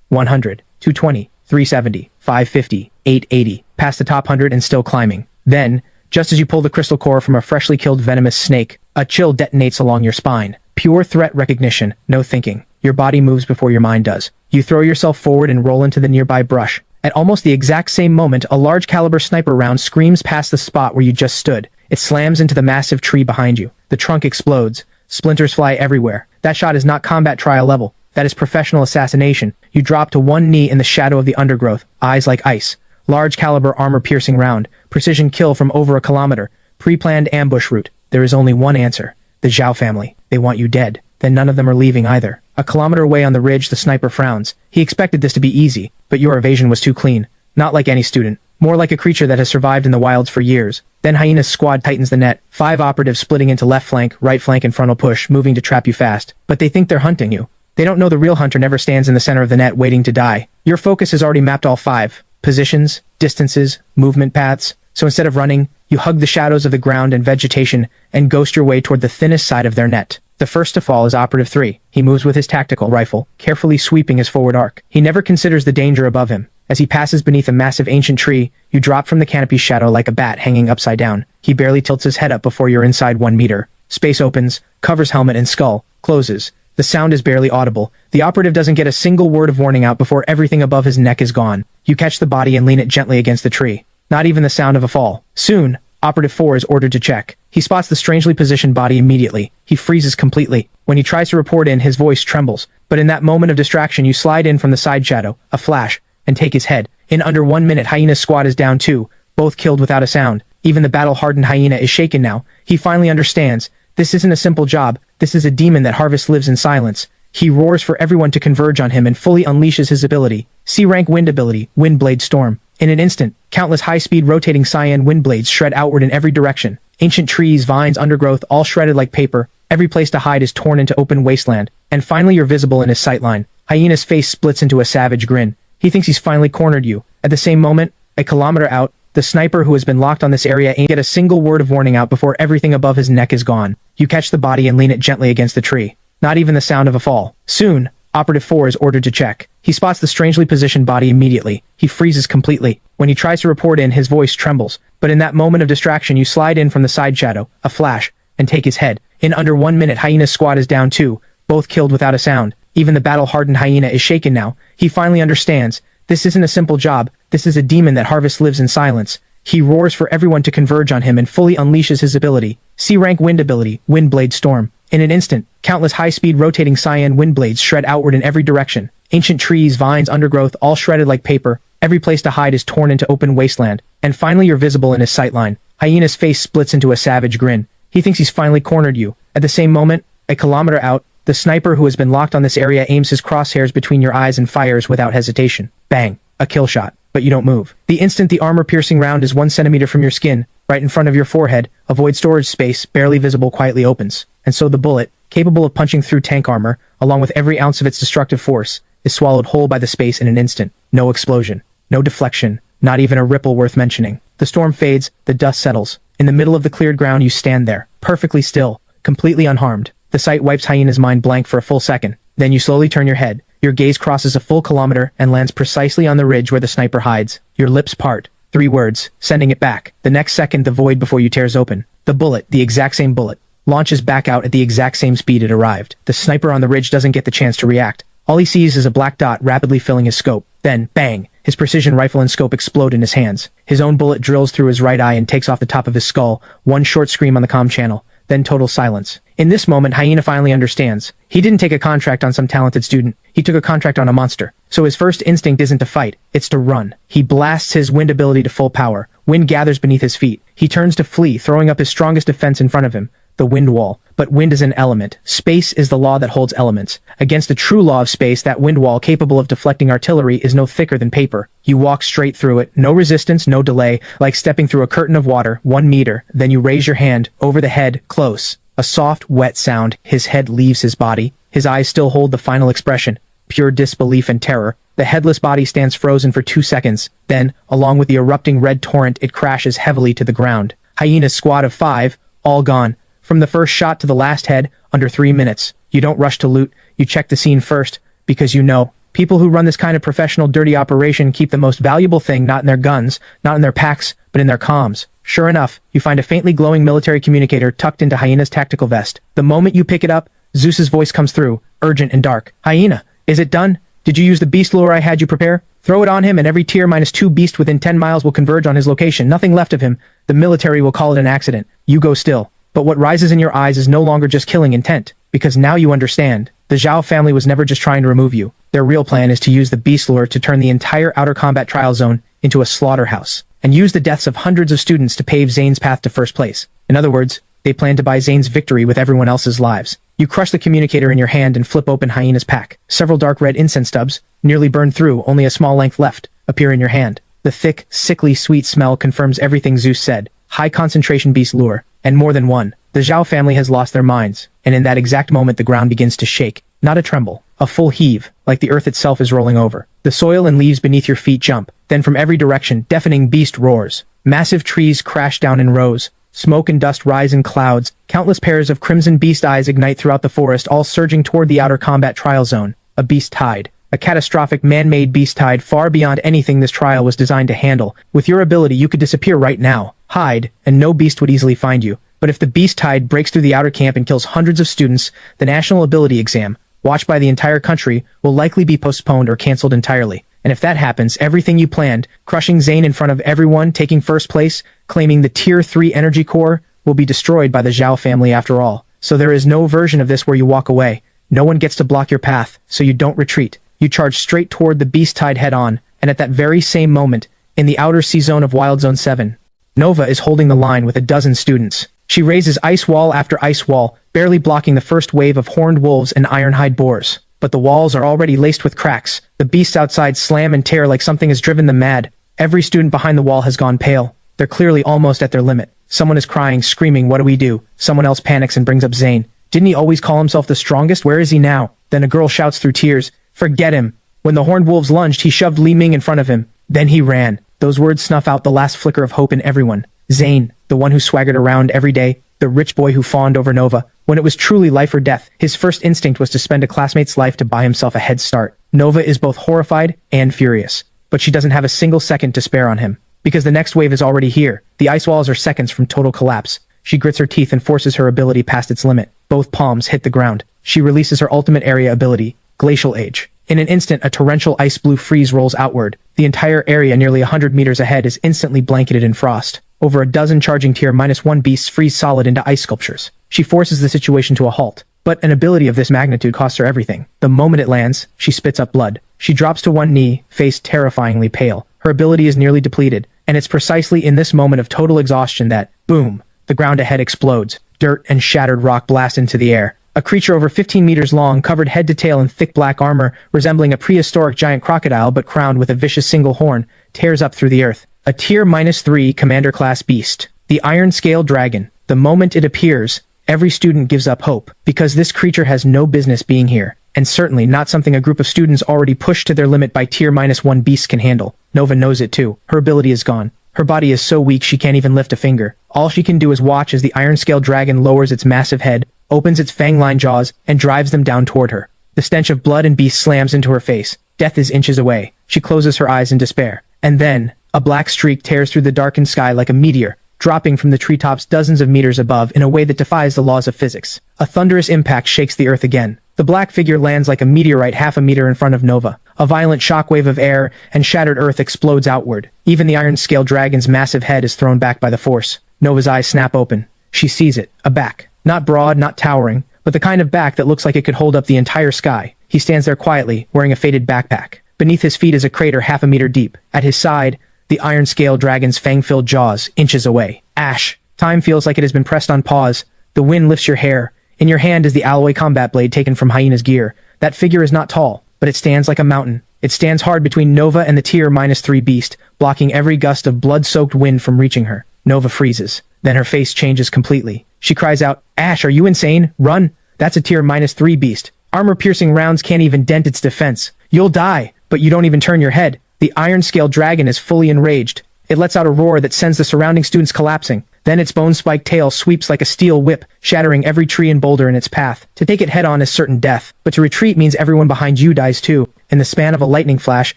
S1: 100, 220, 370, 550, 880, past the top 100 and still climbing. Then, just as you pull the crystal core from a freshly killed venomous snake, a chill detonates along your spine. Pure threat recognition, no thinking. Your body moves before your mind does. You throw yourself forward and roll into the nearby brush. At almost the exact same moment, a large caliber sniper round screams past the spot where you just stood. It slams into the massive tree behind you. The trunk explodes. Splinters fly everywhere. That shot is not combat trial level. That is professional assassination. You drop to one knee in the shadow of the undergrowth, eyes like ice. Large caliber armor-piercing round. Precision kill from over a kilometer. Pre-planned ambush route. There is only one answer. The Zhao family. They want you dead. Then none of them are leaving either. A kilometer away on the ridge, the sniper frowns. He expected this to be easy, but your evasion was too clean. Not like any student. More like a creature that has survived in the wilds for years. Then Hyena's squad tightens the net. 5 operatives splitting into left flank, right flank and frontal push, moving to trap you fast. But they think they're hunting you. They don't know the real hunter never stands in the center of the net waiting to die. Your focus has already mapped all 5. Positions, distances, movement paths. So instead of running, you hug the shadows of the ground and vegetation and ghost your way toward the thinnest side of their net. The first to fall is Operative 3. He moves with his tactical rifle, carefully sweeping his forward arc. He never considers the danger above him. As he passes beneath a massive ancient tree, you drop from the canopy's shadow like a bat hanging upside down. He barely tilts his head up before you're inside 1 meter. Space opens, covers helmet and skull, closes. The sound is barely audible. The operative doesn't get a single word of warning out before everything above his neck is gone. You catch the body and lean it gently against the tree. Not even the sound of a fall. Soon, Operative 4 is ordered to check. He spots the strangely positioned body immediately. He freezes completely. When he tries to report in, his voice trembles. But in that moment of distraction, you slide in from the side shadow, a flash, and take his head. In under 1 minute, Hyena's squad is down 2, both killed without a sound. Even the battle-hardened Hyena is shaken now. He finally understands. This isn't a simple job. This is a demon that Harvest lives in silence. He roars for everyone to converge on him and fully unleashes his ability. C-rank wind ability, Wind Blade Storm. In an instant, countless high-speed rotating cyan wind blades shred outward in every direction. Ancient trees, vines, undergrowth, all shredded like paper. Every place to hide is torn into open wasteland. And finally you're visible in his sightline. Hyena's face splits into a savage grin. He thinks he's finally cornered you. At the same moment, a kilometer out, the sniper who has been locked on this area ain't get a single word of warning out before everything above his neck is gone. You catch the body and lean it gently against the tree. Not even the sound of a fall. Soon, Operative 4 is ordered to check. He spots the strangely positioned body immediately. He freezes completely. When he tries to report in, his voice trembles. But in that moment of distraction, you slide in from the side shadow, a flash, and take his head. In under 1 minute, Hyena's squad is down 2, both killed without a sound. Even the battle-hardened Hyena is shaken now. He finally understands. This isn't a simple job. This is a demon that Harvest lives in silence. He roars for everyone to converge on him and fully unleashes his ability. C-rank wind ability, Wind Blade Storm. In an instant, countless high-speed rotating cyan wind blades shred outward in every direction. Ancient trees, vines, undergrowth, all shredded like paper. Every place to hide is torn into open wasteland. And finally you're visible in his sightline. Hyena's face splits into a savage grin. He thinks he's finally cornered you. At the same moment, a kilometer out, the sniper who has been locked on this area aims his crosshairs between your eyes and fires without hesitation. Bang. A kill shot. But you don't move. The instant the armor-piercing round is 1 centimeter from your skin, right in front of your forehead, a void storage space, barely visible, quietly opens. And so the bullet, capable of punching through tank armor, along with every ounce of its destructive force, is swallowed whole by the space in an instant. No explosion. No deflection. Not even a ripple worth mentioning. The storm fades, the dust settles. In the middle of the cleared ground you stand there, perfectly still, completely unharmed. The sight wipes Hyena's mind blank for a full second. Then you slowly turn your head. Your gaze crosses a full kilometer and lands precisely on the ridge where the sniper hides. Your lips part. 3 words, sending it back. The next second the void before you tears open. The bullet, the exact same bullet, launches back out at the exact same speed it arrived. The sniper on the ridge doesn't get the chance to react. All he sees is a black dot rapidly filling his scope. Then, bang! His precision rifle and scope explode in his hands. His own bullet drills through his right eye and takes off the top of his skull. One short scream on the comm channel. Then total silence. In this moment, Hyena finally understands. He didn't take a contract on some talented student. He took a contract on a monster. So his first instinct isn't to fight, it's to run. He blasts his wind ability to full power. Wind gathers beneath his feet. He turns to flee, throwing up his strongest defense in front of him. The wind wall. But wind is an element. Space is the law that holds elements. Against the true law of space, that wind wall capable of deflecting artillery is no thicker than paper. You walk straight through it, no resistance, no delay, like stepping through a curtain of water, 1 meter. Then you raise your hand, over the head, close. A soft, wet sound. His head leaves his body. His eyes still hold the final expression, pure disbelief and terror. The headless body stands frozen for 2 seconds, then, along with the erupting red torrent, it crashes heavily to the ground. Hyena's squad of 5, all gone. From the first shot to the last head, under 3 minutes. You don't rush to loot, you check the scene first, because you know, people who run this kind of professional dirty operation keep the most valuable thing not in their guns, not in their packs, but in their comms. Sure enough, you find a faintly glowing military communicator tucked into Hyena's tactical vest. The moment you pick it up, Zeus's voice comes through, urgent and dark. Hyena, is it done? Did you use the beast lure I had you prepare? Throw it on him and every tier -2 beast within 10 miles will converge on his location. Nothing left of him. The military will call it an accident. You go still. But what rises in your eyes is no longer just killing intent, because now you understand. The Zhao family was never just trying to remove you. Their real plan is to use the beast lure to turn the entire outer combat trial zone into a slaughterhouse, and use the deaths of hundreds of students to pave Zane's path to first place. In other words, they plan to buy Zane's victory with everyone else's lives. You crush the communicator in your hand and flip open Hyena's pack. Several dark red incense stubs, nearly burned through, only a small length left, appear in your hand. The thick, sickly sweet smell confirms everything Zeus said. High concentration beast lure, and more than one. The Zhao family has lost their minds, and in that exact moment the ground begins to shake. Not a tremble, a full heave, like the earth itself is rolling over. The soil and leaves beneath your feet jump, then from every direction, deafening beast roars. Massive trees crash down in rows. Smoke and dust rise in clouds. Countless pairs of crimson beast eyes ignite throughout the forest, all surging toward the outer combat trial zone. A beast tide. A catastrophic man-made beast tide far beyond anything this trial was designed to handle. With your ability, you could disappear right now. Hide, and no beast would easily find you. But if the beast tide breaks through the outer camp and kills hundreds of students, the national ability exam, watched by the entire country, will likely be postponed or cancelled entirely. And if that happens, everything you planned, crushing Zane in front of everyone, taking first place, claiming the Tier 3 energy core, will be destroyed by the Zhao family after all. So there is no version of this where you walk away. No one gets to block your path, so you don't retreat. You charge straight toward the beast tide head-on, and at that very same moment, in the outer sea zone of Wild Zone 7, Nova is holding the line with a dozen students. She raises ice wall after ice wall, barely blocking the first wave of horned wolves and ironhide boars. But the walls are already laced with cracks. The beasts outside slam and tear like something has driven them mad. Every student behind the wall has gone pale. They're clearly almost at their limit. Someone is crying, screaming, "What do we do?" Someone else panics and brings up Zane. Didn't he always call himself the strongest? Where is he now? Then a girl shouts through tears, "Forget him." When the horned wolves lunged, he shoved Li Ming in front of him. Then he ran. Those words snuff out the last flicker of hope in everyone. Zane, the one who swaggered around every day, the rich boy who fawned over Nova. When it was truly life or death, his first instinct was to spend a classmate's life to buy himself a head start. Nova is both horrified and furious, but she doesn't have a single second to spare on him, because the next wave is already here. The ice walls are seconds from total collapse. She grits her teeth and forces her ability past its limit. Both palms hit the ground. She releases her ultimate area ability, Glacial Age. In an instant, a torrential ice blue freeze rolls outward. The entire area nearly 100 meters ahead is instantly blanketed in frost. Over a dozen charging Tier -1 beasts freeze solid into ice sculptures. She forces the situation to a halt. But an ability of this magnitude costs her everything. The moment it lands, she spits up blood. She drops to one knee, face terrifyingly pale. Her ability is nearly depleted, and it's precisely in this moment of total exhaustion that, boom, the ground ahead explodes. Dirt and shattered rock blast into the air. A creature over 15 meters long, covered head to tail in thick black armor, resembling a prehistoric giant crocodile but crowned with a vicious single horn, tears up through the earth. A Tier -3 Commander-class beast. The Iron Scale Dragon. The moment it appears, every student gives up hope, because this creature has no business being here, and certainly not something a group of students already pushed to their limit by Tier -1 beasts can handle. Nova knows it too. Her ability is gone. Her body is so weak she can't even lift a finger. All she can do is watch as the Iron Scale Dragon lowers its massive head, opens its fang-lined jaws, and drives them down toward her. The stench of blood and beast slams into her face. Death is inches away. She closes her eyes in despair. And then, a black streak tears through the darkened sky like a meteor, dropping from the treetops dozens of meters above in a way that defies the laws of physics. A thunderous impact shakes the earth again. The black figure lands like a meteorite half a meter in front of Nova. A violent shockwave of air and shattered earth explodes outward. Even the Iron Scale Dragon's massive head is thrown back by the force. Nova's eyes snap open. She sees it. A back. Not broad, not towering, but the kind of back that looks like it could hold up the entire sky. He stands there quietly, wearing a faded backpack. Beneath his feet is a crater half a meter deep. At his side, the Iron Scale Dragon's fang-filled jaws, inches away. Ash. Time feels like it has been pressed on pause. The wind lifts your hair. In your hand is the alloy combat blade taken from Hyena's gear. That figure is not tall, but it stands like a mountain. It stands hard between Nova and the Tier -3 beast, blocking every gust of blood-soaked wind from reaching her. Nova freezes. Then her face changes completely. She cries out, "Ash, are you insane? Run!" That's a Tier -3 beast. Armor-piercing rounds can't even dent its defense. You'll die, but you don't even turn your head. The iron-scaled dragon is fully enraged. It lets out a roar that sends the surrounding students collapsing. Then its bone-spiked tail sweeps like a steel whip, shattering every tree and boulder in its path. To take it head-on is certain death, but to retreat means everyone behind you dies too. In the span of a lightning flash,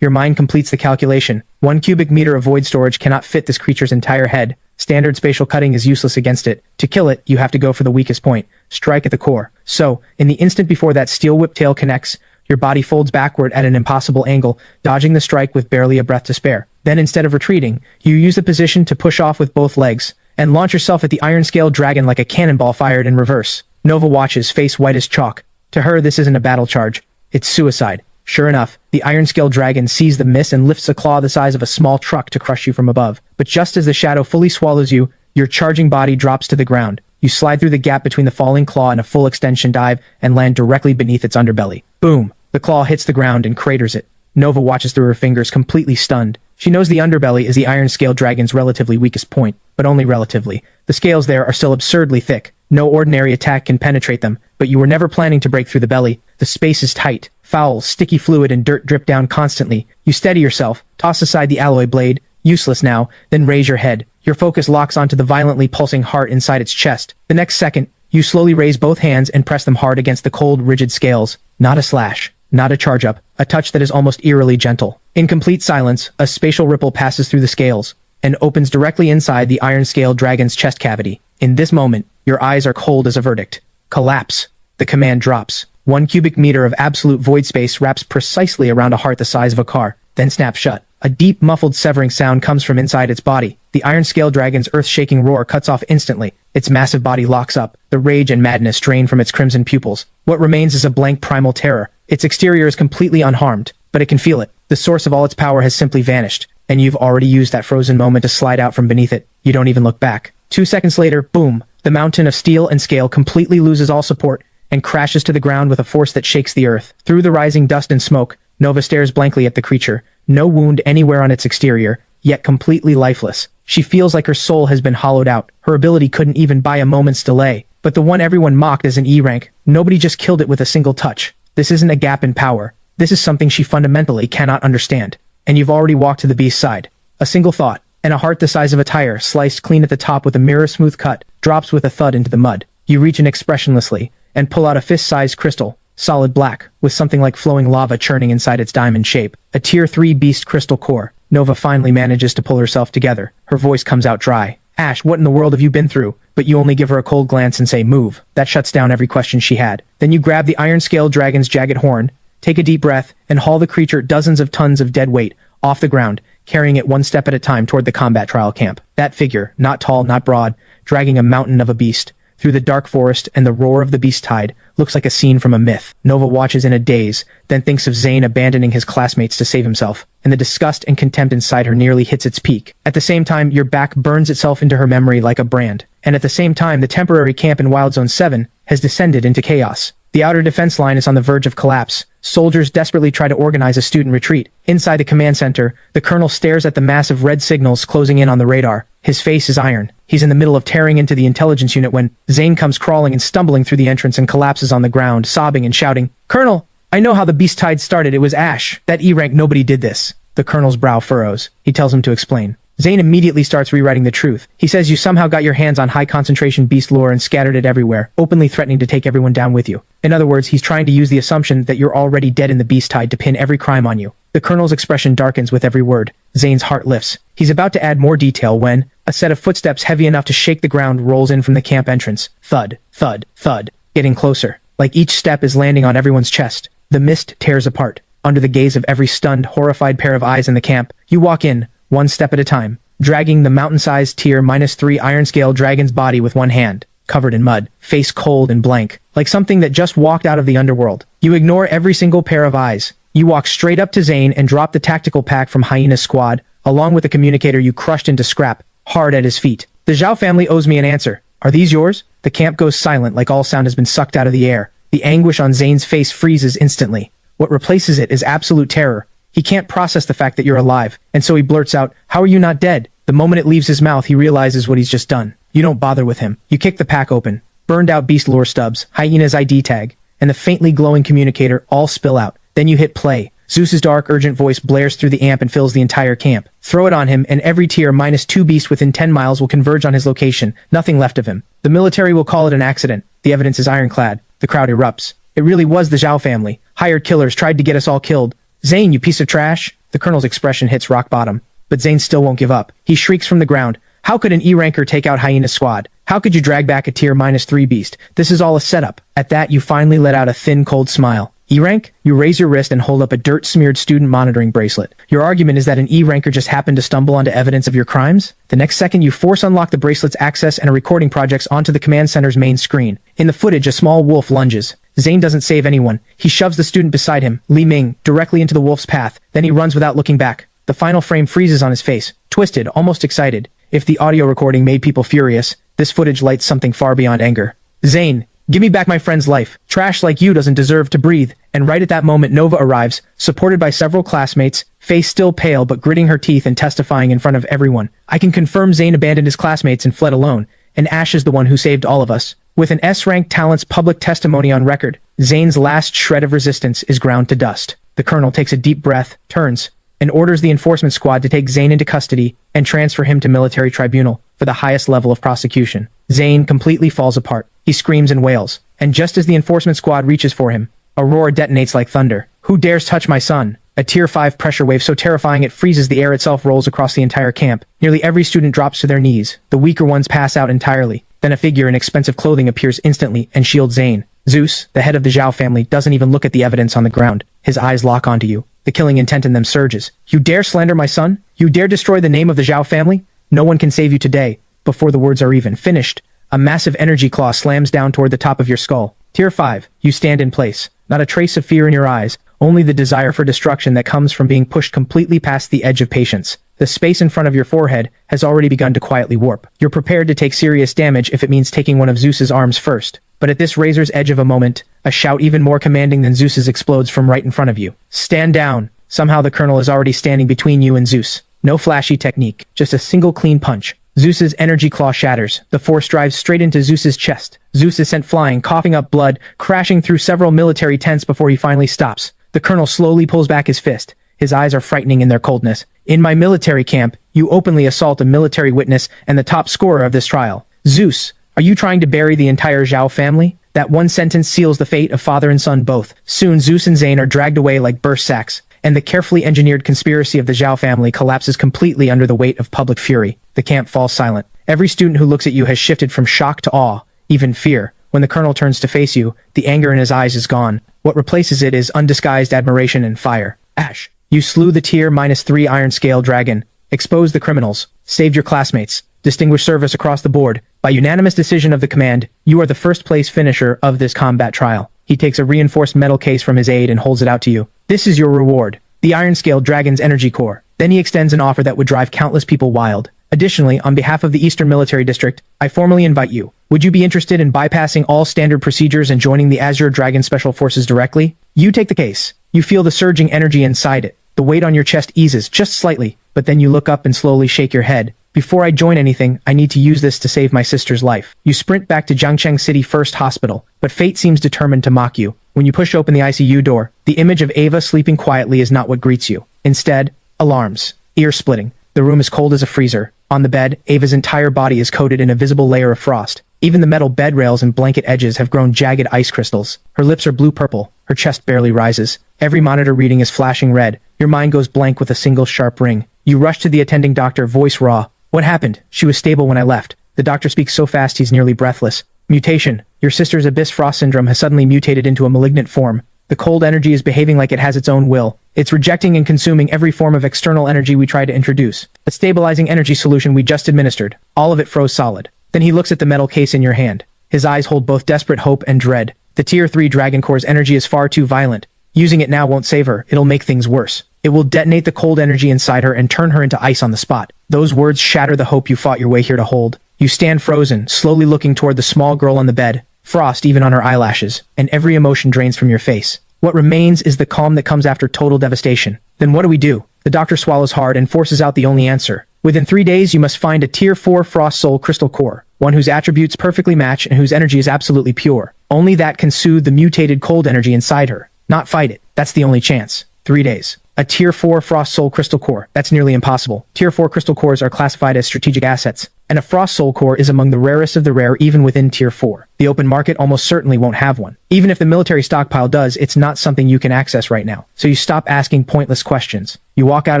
S1: your mind completes the calculation. 1 cubic meter of void storage cannot fit this creature's entire head. Standard spatial cutting is useless against it. To kill it, you have to go for the weakest point. Strike at the core. So, in the instant before that steel whip tail connects, your body folds backward at an impossible angle, dodging the strike with barely a breath to spare. Then instead of retreating, you use the position to push off with both legs, and launch yourself at the iron-scaled dragon like a cannonball fired in reverse. Nova watches, face white as chalk. To her, this isn't a battle charge. It's suicide. Sure enough, the iron-scaled dragon sees the miss and lifts a claw the size of a small truck to crush you from above. But just as the shadow fully swallows you, your charging body drops to the ground. You slide through the gap between the falling claw in a full extension dive and land directly beneath its underbelly. Boom! The claw hits the ground and craters it. Nova watches through her fingers, completely stunned. She knows the underbelly is the iron-scaled dragon's relatively weakest point, but only relatively. The scales there are still absurdly thick. No ordinary attack can penetrate them, but you were never planning to break through the belly. The space is tight. Foul, sticky fluid and dirt drip down constantly. You steady yourself, toss aside the alloy blade, useless now, then raise your head. Your focus locks onto the violently pulsing heart inside its chest. The next second, you slowly raise both hands and press them hard against the cold, rigid scales. Not a slash. Not a charge-up, a touch that is almost eerily gentle. In complete silence, a spatial ripple passes through the scales, and opens directly inside the iron-scaled dragon's chest cavity. In this moment, your eyes are cold as a verdict. Collapse. The command drops. 1 cubic meter of absolute void space wraps precisely around a heart the size of a car, then snaps shut. A deep, muffled severing sound comes from inside its body. The iron-scaled dragon's earth-shaking roar cuts off instantly. Its massive body locks up. The rage and madness drain from its crimson pupils. What remains is a blank primal terror. Its exterior is completely unharmed, but it can feel it. The source of all its power has simply vanished, and you've already used that frozen moment to slide out from beneath it. You don't even look back. 2 seconds later, boom, the mountain of steel and scale completely loses all support and crashes to the ground with a force that shakes the earth. Through the rising dust and smoke, Nova stares blankly at the creature. No wound anywhere on its exterior, yet completely lifeless. She feels like her soul has been hollowed out. Her ability couldn't even buy a moment's delay. But the one everyone mocked as an E rank, nobody just killed it with a single touch. This isn't a gap in power. This is something she fundamentally cannot understand. And you've already walked to the beast's side. A single thought, and a heart the size of a tire, sliced clean at the top with a mirror-smooth cut, drops with a thud into the mud. You reach in expressionlessly, and pull out a fist-sized crystal, solid black, with something like flowing lava churning inside its diamond shape. A Tier 3 beast crystal core. Nova finally manages to pull herself together. Her voice comes out dry. Ash, what in the world have you been through? But you only give her a cold glance and say, move. That shuts down every question she had. Then you grab the iron-scaled dragon's jagged horn, take a deep breath, and haul the creature dozens of tons of dead weight off the ground, carrying it one step at a time toward the combat trial camp. That figure, not tall, not broad, dragging a mountain of a beast through the dark forest and the roar of the beast tide, looks like a scene from a myth. Nova watches in a daze, then thinks of Zane abandoning his classmates to save himself, and the disgust and contempt inside her nearly hits its peak. At the same time, your back burns itself into her memory like a brand. And at the same time, the temporary camp in Wild Zone 7 has descended into chaos. The outer defense line is on the verge of collapse. Soldiers desperately try to organize a student retreat. Inside the command center, the colonel stares at the massive red signals closing in on the radar. His face is iron. He's in the middle of tearing into the intelligence unit when Zane comes crawling and stumbling through the entrance and collapses on the ground, sobbing and shouting, "Colonel, I know how the beast tide started. It was Ash. That E-rank, nobody did this." The colonel's brow furrows. He tells him to explain. Zane immediately starts rewriting the truth. He says you somehow got your hands on high-concentration beast lore and scattered it everywhere, openly threatening to take everyone down with you. In other words, he's trying to use the assumption that you're already dead in the beast tide to pin every crime on you. The colonel's expression darkens with every word. Zane's heart lifts. He's about to add more detail when a set of footsteps heavy enough to shake the ground rolls in from the camp entrance. Thud, thud, thud. Getting closer. Like each step is landing on everyone's chest. The mist tears apart. Under the gaze of every stunned, horrified pair of eyes in the camp, you walk in, one step at a time, dragging the mountain-sized Tier -3 iron-scale dragon's body with one hand, covered in mud, face cold and blank, like something that just walked out of the underworld. You ignore every single pair of eyes. You walk straight up to Zane and drop the tactical pack from Hyena's squad, along with the communicator you crushed into scrap, hard at his feet. The Zhao family owes me an answer. Are these yours? The camp goes silent like all sound has been sucked out of the air. The anguish on Zane's face freezes instantly. What replaces it is absolute terror. He can't process the fact that you're alive, and so he blurts out, "How are you not dead?" The moment it leaves his mouth, he realizes what he's just done. You don't bother with him. You kick the pack open. Burned out beast lore stubs, Hyena's ID tag, and the faintly glowing communicator all spill out. Then you hit play. Zeus's dark, urgent voice blares through the amp and fills the entire camp. Throw it on him, and every tier -2 beast within 10 miles will converge on his location, nothing left of him. The military will call it an accident. The evidence is ironclad. The crowd erupts. It really was the Zhao family. Hired killers tried to get us all killed. Zane, you piece of trash! The colonel's expression hits rock bottom. But Zane still won't give up. He shrieks from the ground. How could an E-ranker take out Hyena's squad? How could you drag back a tier -3 beast? This is all a setup. At that, you finally let out a thin, cold smile. E-rank? You raise your wrist and hold up a dirt-smeared student monitoring bracelet. Your argument is that an E-ranker just happened to stumble onto evidence of your crimes? The next second, you force unlock the bracelet's access and a recording projects onto the command center's main screen. In the footage, a small wolf lunges. Zane doesn't save anyone. He shoves the student beside him, Li Ming, directly into the wolf's path. Then he runs without looking back. The final frame freezes on his face, twisted, almost excited. If the audio recording made people furious, this footage lights something far beyond anger. Zane, give me back my friend's life. Trash like you doesn't deserve to breathe. And right at that moment, Nova arrives, supported by several classmates, face still pale but gritting her teeth and testifying in front of everyone. I can confirm Zane abandoned his classmates and fled alone, and Ash is the one who saved all of us. With an S-rank talent's public testimony on record, Zane's last shred of resistance is ground to dust. The colonel takes a deep breath, turns, and orders the enforcement squad to take Zane into custody and transfer him to military tribunal for the highest level of prosecution. Zane completely falls apart. He screams and wails, and just as the enforcement squad reaches for him, a roar detonates like thunder. Who dares touch my son? A tier 5 pressure wave so terrifying it freezes the air itself rolls across the entire camp. Nearly every student drops to their knees. The weaker ones pass out entirely. Then a figure in expensive clothing appears instantly and shields Zane. Zeus, the head of the Zhao family, doesn't even look at the evidence on the ground. His eyes lock onto you. The killing intent in them surges. You dare slander my son? You dare destroy the name of the Zhao family? No one can save you today. Before the words are even finished, a massive energy claw slams down toward the top of your skull. Tier 5, you stand in place. Not a trace of fear in your eyes, only the desire for destruction that comes from being pushed completely past the edge of patience. The space in front of your forehead has already begun to quietly warp. You're prepared to take serious damage if it means taking one of Zeus's arms first. But at this razor's edge of a moment, a shout even more commanding than Zeus's explodes from right in front of you. Stand down! Somehow the colonel is already standing between you and Zeus. No flashy technique, just a single clean punch. Zeus's energy claw shatters. The force drives straight into Zeus's chest. Zeus is sent flying, coughing up blood, crashing through several military tents before he finally stops. The colonel slowly pulls back his fist. His eyes are frightening in their coldness. In my military camp, you openly assault a military witness and the top scorer of this trial. Zeus, are you trying to bury the entire Zhao family? That one sentence seals the fate of father and son both. Soon Zeus and Zane are dragged away like burst sacks, and the carefully engineered conspiracy of the Zhao family collapses completely under the weight of public fury. The camp falls silent. Every student who looks at you has shifted from shock to awe, even fear. When the colonel turns to face you, the anger in his eyes is gone. What replaces it is undisguised admiration and fire. Ash, you slew the tier -3 iron scale dragon, exposed the criminals, saved your classmates, distinguished service across the board. By unanimous decision of the command, you are the first place finisher of this combat trial. He takes a reinforced metal case from his aide and holds it out to you. This is your reward, the iron scale dragon's energy core. Then he extends an offer that would drive countless people wild. Additionally, on behalf of the Eastern Military District, I formally invite you. Would you be interested in bypassing all standard procedures and joining the Azure Dragon Special Forces directly? You take the case. You feel the surging energy inside it. The weight on your chest eases just slightly, but then you look up and slowly shake your head. Before I join anything, I need to use this to save my sister's life. You sprint back to Jiangcheng City First Hospital, but fate seems determined to mock you. When you push open the ICU door, the image of Ava sleeping quietly is not what greets you. Instead, alarms. Ear-splitting. The room is cold as a freezer. On the bed, Ava's entire body is coated in a visible layer of frost. Even the metal bed rails and blanket edges have grown jagged ice crystals. Her lips are blue-purple. Her chest barely rises. Every monitor reading is flashing red. Your mind goes blank with a single sharp ring. You rush to the attending doctor, voice raw. What happened? She was stable when I left. The doctor speaks so fast he's nearly breathless. Mutation. Your sister's Abyss Frost syndrome has suddenly mutated into a malignant form. The cold energy is behaving like it has its own will. It's rejecting and consuming every form of external energy we try to introduce. The stabilizing energy solution we just administered. All of it froze solid. Then he looks at the metal case in your hand. His eyes hold both desperate hope and dread. The Tier 3 Dragon Core's energy is far too violent. Using it now won't save her. It'll make things worse. It will detonate the cold energy inside her and turn her into ice on the spot. Those words shatter the hope you fought your way here to hold. You stand frozen, slowly looking toward the small girl on the bed, frost even on her eyelashes, and every emotion drains from your face. What remains is the calm that comes after total devastation. Then what do? The doctor swallows hard and forces out the only answer. Within 3 days, you must find a Tier 4 Frost Soul Crystal Core, one whose attributes perfectly match and whose energy is absolutely pure. Only that can soothe the mutated cold energy inside her. Not fight it. That's the only chance. 3 days. A Tier 4 Frost Soul Crystal Core. That's nearly impossible. Tier 4 crystal cores are classified as strategic assets, and a Frost Soul Core is among the rarest of the rare even within Tier 4. The open market almost certainly won't have one. Even if the military stockpile does, it's not something you can access right now. So you stop asking pointless questions. You walk out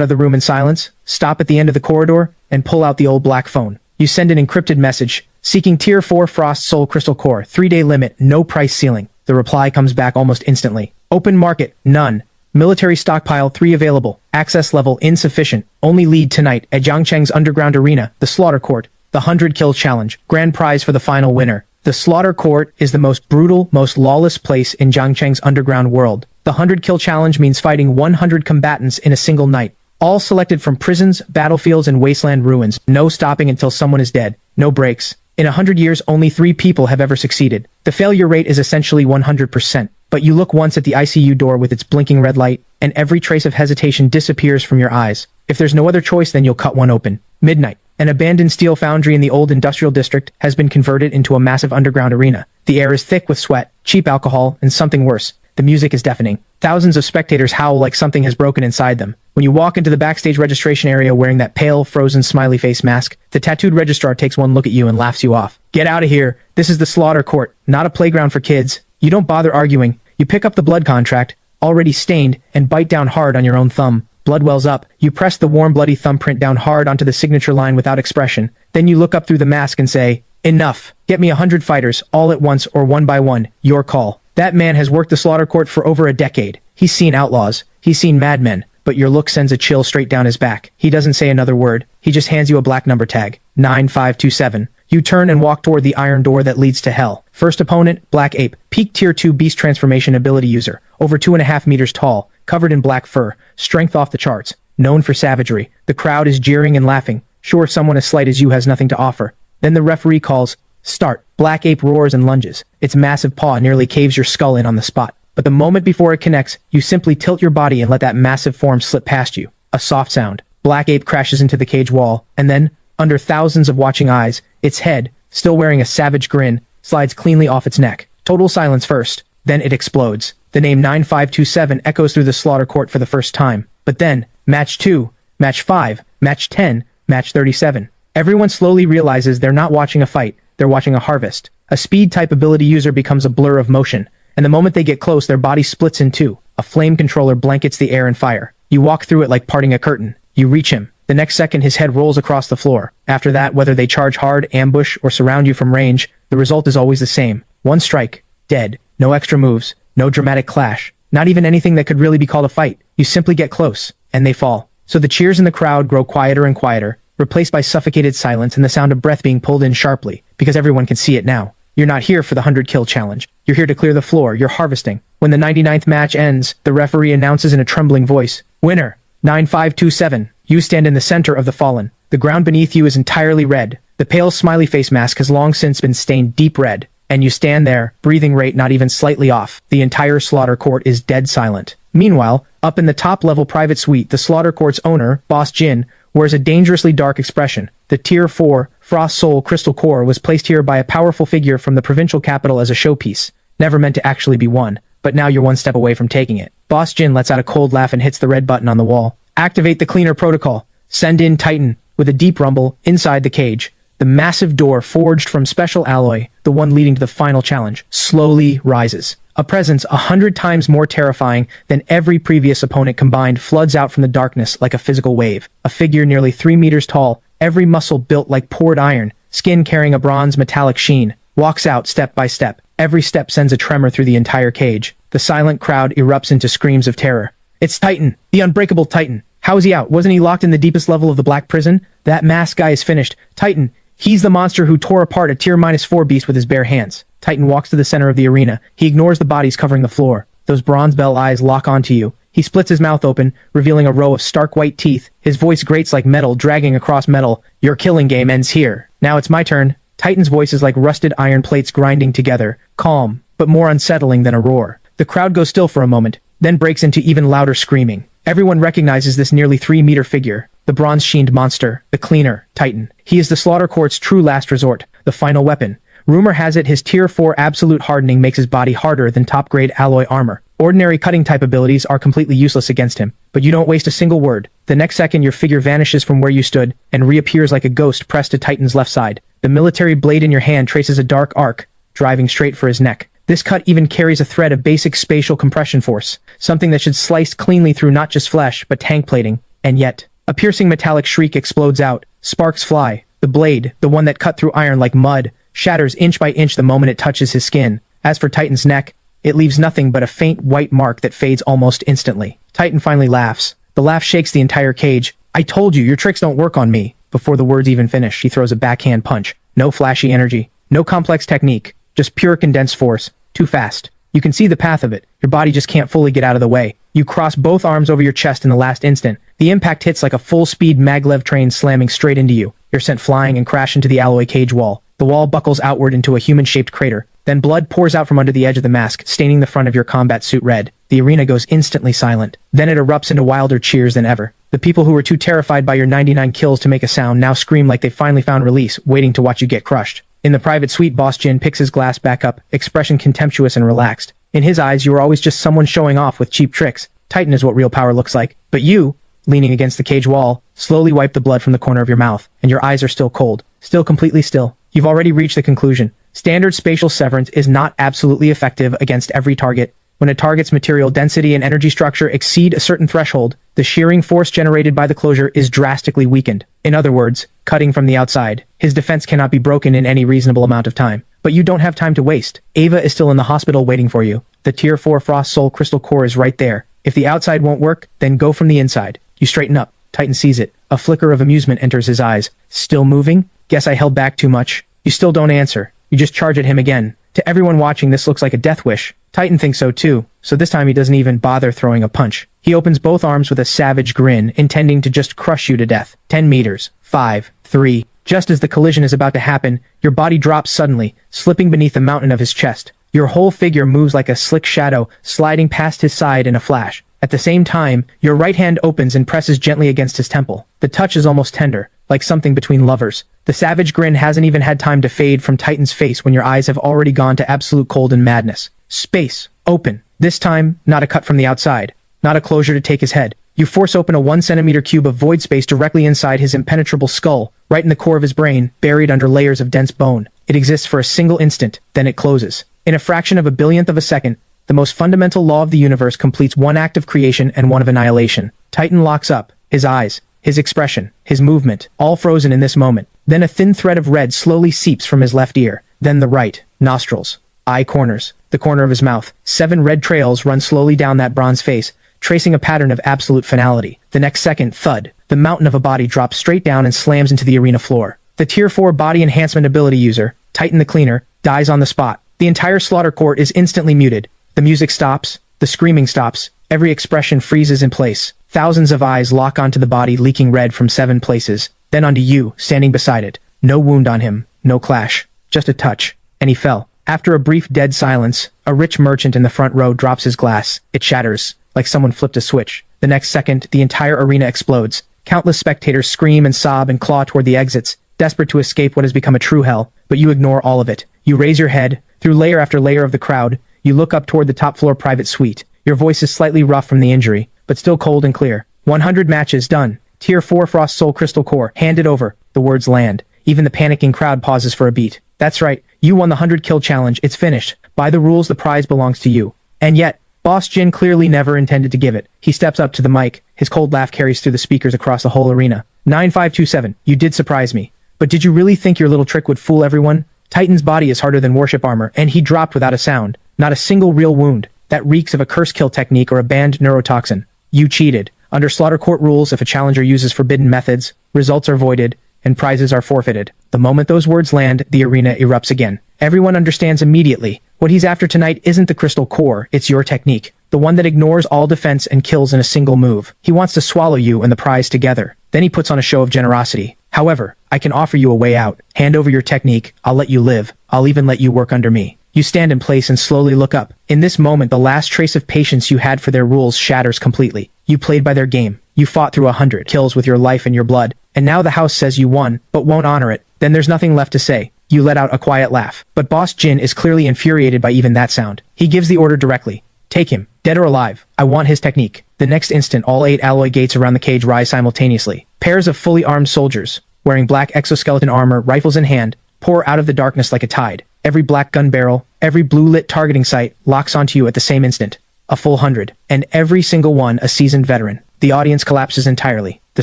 S1: of the room in silence, stop at the end of the corridor, and pull out the old black phone. You send an encrypted message, seeking Tier 4 Frost Soul Crystal Core, 3-day limit, no price ceiling. The reply comes back almost instantly. Open market, none. Military stockpile 3 available. Access level insufficient. Only lead tonight at Jiangcheng's underground arena, the Slaughter Court. The 100-kill challenge. Grand prize for the final winner. The Slaughter Court is the most brutal, most lawless place in Jiangcheng's underground world. The 100-kill challenge means fighting 100 combatants in a single night. All selected from prisons, battlefields, and wasteland ruins. No stopping until someone is dead. No breaks. In 100 years, only 3 people have ever succeeded. The failure rate is essentially 100%. But you look once at the ICU door with its blinking red light, and every trace of hesitation disappears from your eyes. If there's no other choice, then you'll cut one open. Midnight. An abandoned steel foundry in the old industrial district has been converted into a massive underground arena. The air is thick with sweat, cheap alcohol, and something worse. The music is deafening. Thousands of spectators howl like something has broken inside them. When you walk into the backstage registration area wearing that pale, frozen smiley face mask, the tattooed registrar takes one look at you and laughs you off. Get out of here. This is the Slaughter Court, not a playground for kids. You don't bother arguing. You pick up the blood contract, already stained, and bite down hard on your own thumb. Blood wells up. You press the warm, bloody thumbprint down hard onto the signature line without expression. Then you look up through the mask and say, "Enough. Get me 100 fighters, all at once or one by one. Your call." That man has worked the Slaughter Court for over a decade. He's seen outlaws. He's seen madmen. But your look sends a chill straight down his back. He doesn't say another word. He just hands you a black number tag. 9527. You turn and walk toward the iron door that leads to hell. First opponent, Black Ape, peak Tier 2 beast transformation ability user, over 2.5 meters tall, covered in black fur, strength off the charts, known for savagery. The crowd is jeering and laughing, sure someone as slight as you has nothing to offer. Then the referee calls, "Start." Black Ape roars and lunges. Its massive paw nearly caves your skull in on the spot. But the moment before it connects, you simply tilt your body and let that massive form slip past you. A soft sound. Black Ape crashes into the cage wall, and then, under thousands of watching eyes, its head, still wearing a savage grin, slides cleanly off its neck. Total silence first, then it explodes. The name 9527 echoes through the Slaughter Court for the first time. But then, match 2, match 5, match 10, match 37. Everyone slowly realizes they're not watching a fight, they're watching a harvest. A speed-type ability user becomes a blur of motion, and the moment they get close, their body splits in two. A flame controller blankets the air in fire. You walk through it like parting a curtain. You reach him. The next second, his head rolls across the floor. After that, whether they charge hard, ambush, or surround you from range, the result is always the same. One strike, dead. No extra moves, no dramatic clash, not even anything that could really be called a fight. You simply get close, and they fall. So the cheers in the crowd grow quieter and quieter, replaced by suffocated silence and the sound of breath being pulled in sharply, because everyone can see it now. You're not here for the 100-kill challenge. You're here to clear the floor. You're harvesting. When the 99th match ends, the referee announces in a trembling voice, "Winner, 9527. You stand in the center of the fallen. The ground beneath you is entirely red. The pale smiley face mask has long since been stained deep red. And you stand there, breathing rate not even slightly off. The entire Slaughter Court is dead silent. Meanwhile, up in the top-level private suite, the Slaughter Court's owner, Boss Jin, wears a dangerously dark expression. The Tier 4 Frost Soul Crystal Core was placed here by a powerful figure from the provincial capital as a showpiece. Never meant to actually be won, but now you're one step away from taking it. Boss Jin lets out a cold laugh and hits the red button on the wall. Activate the cleaner protocol. Send in Titan. With a deep rumble, inside the cage, the massive door forged from special alloy, the one leading to the final challenge, slowly rises. A presence 100 times more terrifying than every previous opponent combined floods out from the darkness like a physical wave. A figure nearly 3 meters tall, every muscle built like poured iron, skin carrying a bronze metallic sheen, walks out step by step. Every step sends a tremor through the entire cage. The silent crowd erupts into screams of terror. It's Titan, the unbreakable Titan. How is he out? Wasn't he locked in the deepest level of the Black Prison? That masked guy is finished. Titan, he's the monster who tore apart a Tier -4 beast with his bare hands. Titan walks to the center of the arena. He ignores the bodies covering the floor. Those bronze bell eyes lock onto you. He splits his mouth open, revealing a row of stark white teeth. His voice grates like metal dragging across metal. Your killing game ends here. Now it's my turn. Titan's voice is like rusted iron plates grinding together, calm, but more unsettling than a roar. The crowd goes still for a moment, then breaks into even louder screaming. Everyone recognizes this nearly 3-meter figure, the bronze-sheened monster, the cleaner, Titan. He is the Slaughter Court's true last resort, the final weapon, Rumor has it his tier 4 absolute hardening makes his body harder than top-grade alloy armor. Ordinary cutting type abilities are completely useless against him, but you don't waste a single word. The next second your figure vanishes from where you stood and reappears like a ghost pressed to Titan's left side. The military blade in your hand traces a dark arc, driving straight for his neck. This cut even carries a thread of basic spatial compression force, something that should slice cleanly through not just flesh, but tank plating. And yet, a piercing metallic shriek explodes out. Sparks fly. The blade, the one that cut through iron like mud, shatters inch by inch the moment it touches his skin. As for Titan's neck, it leaves nothing but a faint white mark that fades almost instantly. Titan finally laughs. The laugh shakes the entire cage. "I told you, your tricks don't work on me." Before the words even finish, she throws a backhand punch. No flashy energy, no complex technique, just pure condensed force. Too fast. You can see the path of it. Your body just can't fully get out of the way. You cross both arms over your chest in the last instant. The impact hits like a full-speed maglev train slamming straight into you. You're sent flying and crash into the alloy cage wall. The wall buckles outward into a human-shaped crater. Then blood pours out from under the edge of the mask, staining the front of your combat suit red. The arena goes instantly silent. Then it erupts into wilder cheers than ever. The people who were too terrified by your 99 kills to make a sound now scream like they finally found release, waiting to watch you get crushed. In the private suite, Boss Jin picks his glass back up, expression contemptuous and relaxed. In his eyes, you were always just someone showing off with cheap tricks. Titan is what real power looks like. But you, leaning against the cage wall, slowly wipe the blood from the corner of your mouth, and your eyes are still cold. Still completely still. You've already reached the conclusion. Standard spatial severance is not absolutely effective against every target. When a target's material density and energy structure exceed a certain threshold, the shearing force generated by the closure is drastically weakened. In other words, cutting from the outside. His defense cannot be broken in any reasonable amount of time. But you don't have time to waste. Ava is still in the hospital waiting for you. The Tier 4 Frost Soul Crystal Core is right there. If the outside won't work, then go from the inside. You straighten up. Titan sees it. A flicker of amusement enters his eyes. Still moving? Guess I held back too much. You still don't answer. You just charge at him again. To everyone watching, this looks like a death wish. Titan thinks so too, so this time he doesn't even bother throwing a punch. He opens both arms with a savage grin, intending to just crush you to death. 10 meters. 5, 3. Just as the collision is about to happen, your body drops suddenly, slipping beneath the mountain of his chest. Your whole figure moves like a slick shadow, sliding past his side in a flash. At the same time, your right hand opens and presses gently against his temple. The touch is almost tender, like something between lovers. The savage grin hasn't even had time to fade from Titan's face when your eyes have already gone to absolute cold and madness. Space. Open. This time, not a cut from the outside. Not a closure to take his head. You force open a 1 centimeter cube of void space directly inside his impenetrable skull, right in the core of his brain, buried under layers of dense bone. It exists for a single instant, then it closes. In a fraction of a billionth of a second, the most fundamental law of the universe completes one act of creation and one of annihilation. Titan locks up. His eyes, his expression, his movement, all frozen in this moment. Then a thin thread of red slowly seeps from his left ear. Then the right. Nostrils. Eye corners. The corner of his mouth. 7 red trails run slowly down that bronze face, tracing a pattern of absolute finality. The next second, thud. The mountain of a body drops straight down and slams into the arena floor. The Tier 4 body enhancement ability user, Titan the Cleaner, dies on the spot. The entire slaughter court is instantly muted. The music stops. The screaming stops. Every expression freezes in place. Thousands of eyes lock onto the body leaking red from 7 places. Then onto you, standing beside it. No wound on him. No clash. Just a touch. And he fell. After a brief dead silence, a rich merchant in the front row drops his glass. It shatters, like someone flipped a switch. The next second, the entire arena explodes. Countless spectators scream and sob and claw toward the exits, desperate to escape what has become a true hell. But you ignore all of it. You raise your head. Through layer after layer of the crowd, you look up toward the top floor private suite. Your voice is slightly rough from the injury, but still cold and clear. 100 matches done. Tier 4 Frost Soul Crystal Core. Hand it over. The words land. Even the panicking crowd pauses for a beat. That's right. You won the 100 kill challenge. It's finished. By the rules, the prize belongs to you. And yet, Boss Jin clearly never intended to give it. He steps up to the mic. His cold laugh carries through the speakers across the whole arena. 9527. You did surprise me. But did you really think your little trick would fool everyone? Titan's body is harder than worship armor, and he dropped without a sound. Not a single real wound. That reeks of a curse kill technique or a banned neurotoxin. You cheated. Under Slaughter Court rules, if a challenger uses forbidden methods, results are voided, and prizes are forfeited. The moment those words land, the arena erupts again. Everyone understands immediately. What he's after tonight isn't the crystal core, it's your technique. The one that ignores all defense and kills in a single move. He wants to swallow you and the prize together. Then he puts on a show of generosity. However, I can offer you a way out. Hand over your technique, I'll let you live. I'll even let you work under me. You stand in place and slowly look up. In this moment, the last trace of patience you had for their rules shatters completely. You played by their game. You fought through 100 kills with your life and your blood. And now the house says you won, but won't honor it. Then there's nothing left to say. You let out a quiet laugh, but Boss Jin is clearly infuriated by even that sound. He gives the order directly. Take him, dead or alive. I want his technique. The next instant, all 8 alloy gates around the cage rise simultaneously. Pairs of fully armed soldiers, wearing black exoskeleton armor, rifles in hand, pour out of the darkness like a tide. Every black gun barrel, every blue-lit targeting sight locks onto you at the same instant. A full 100, and every single one a seasoned veteran. The audience collapses entirely. The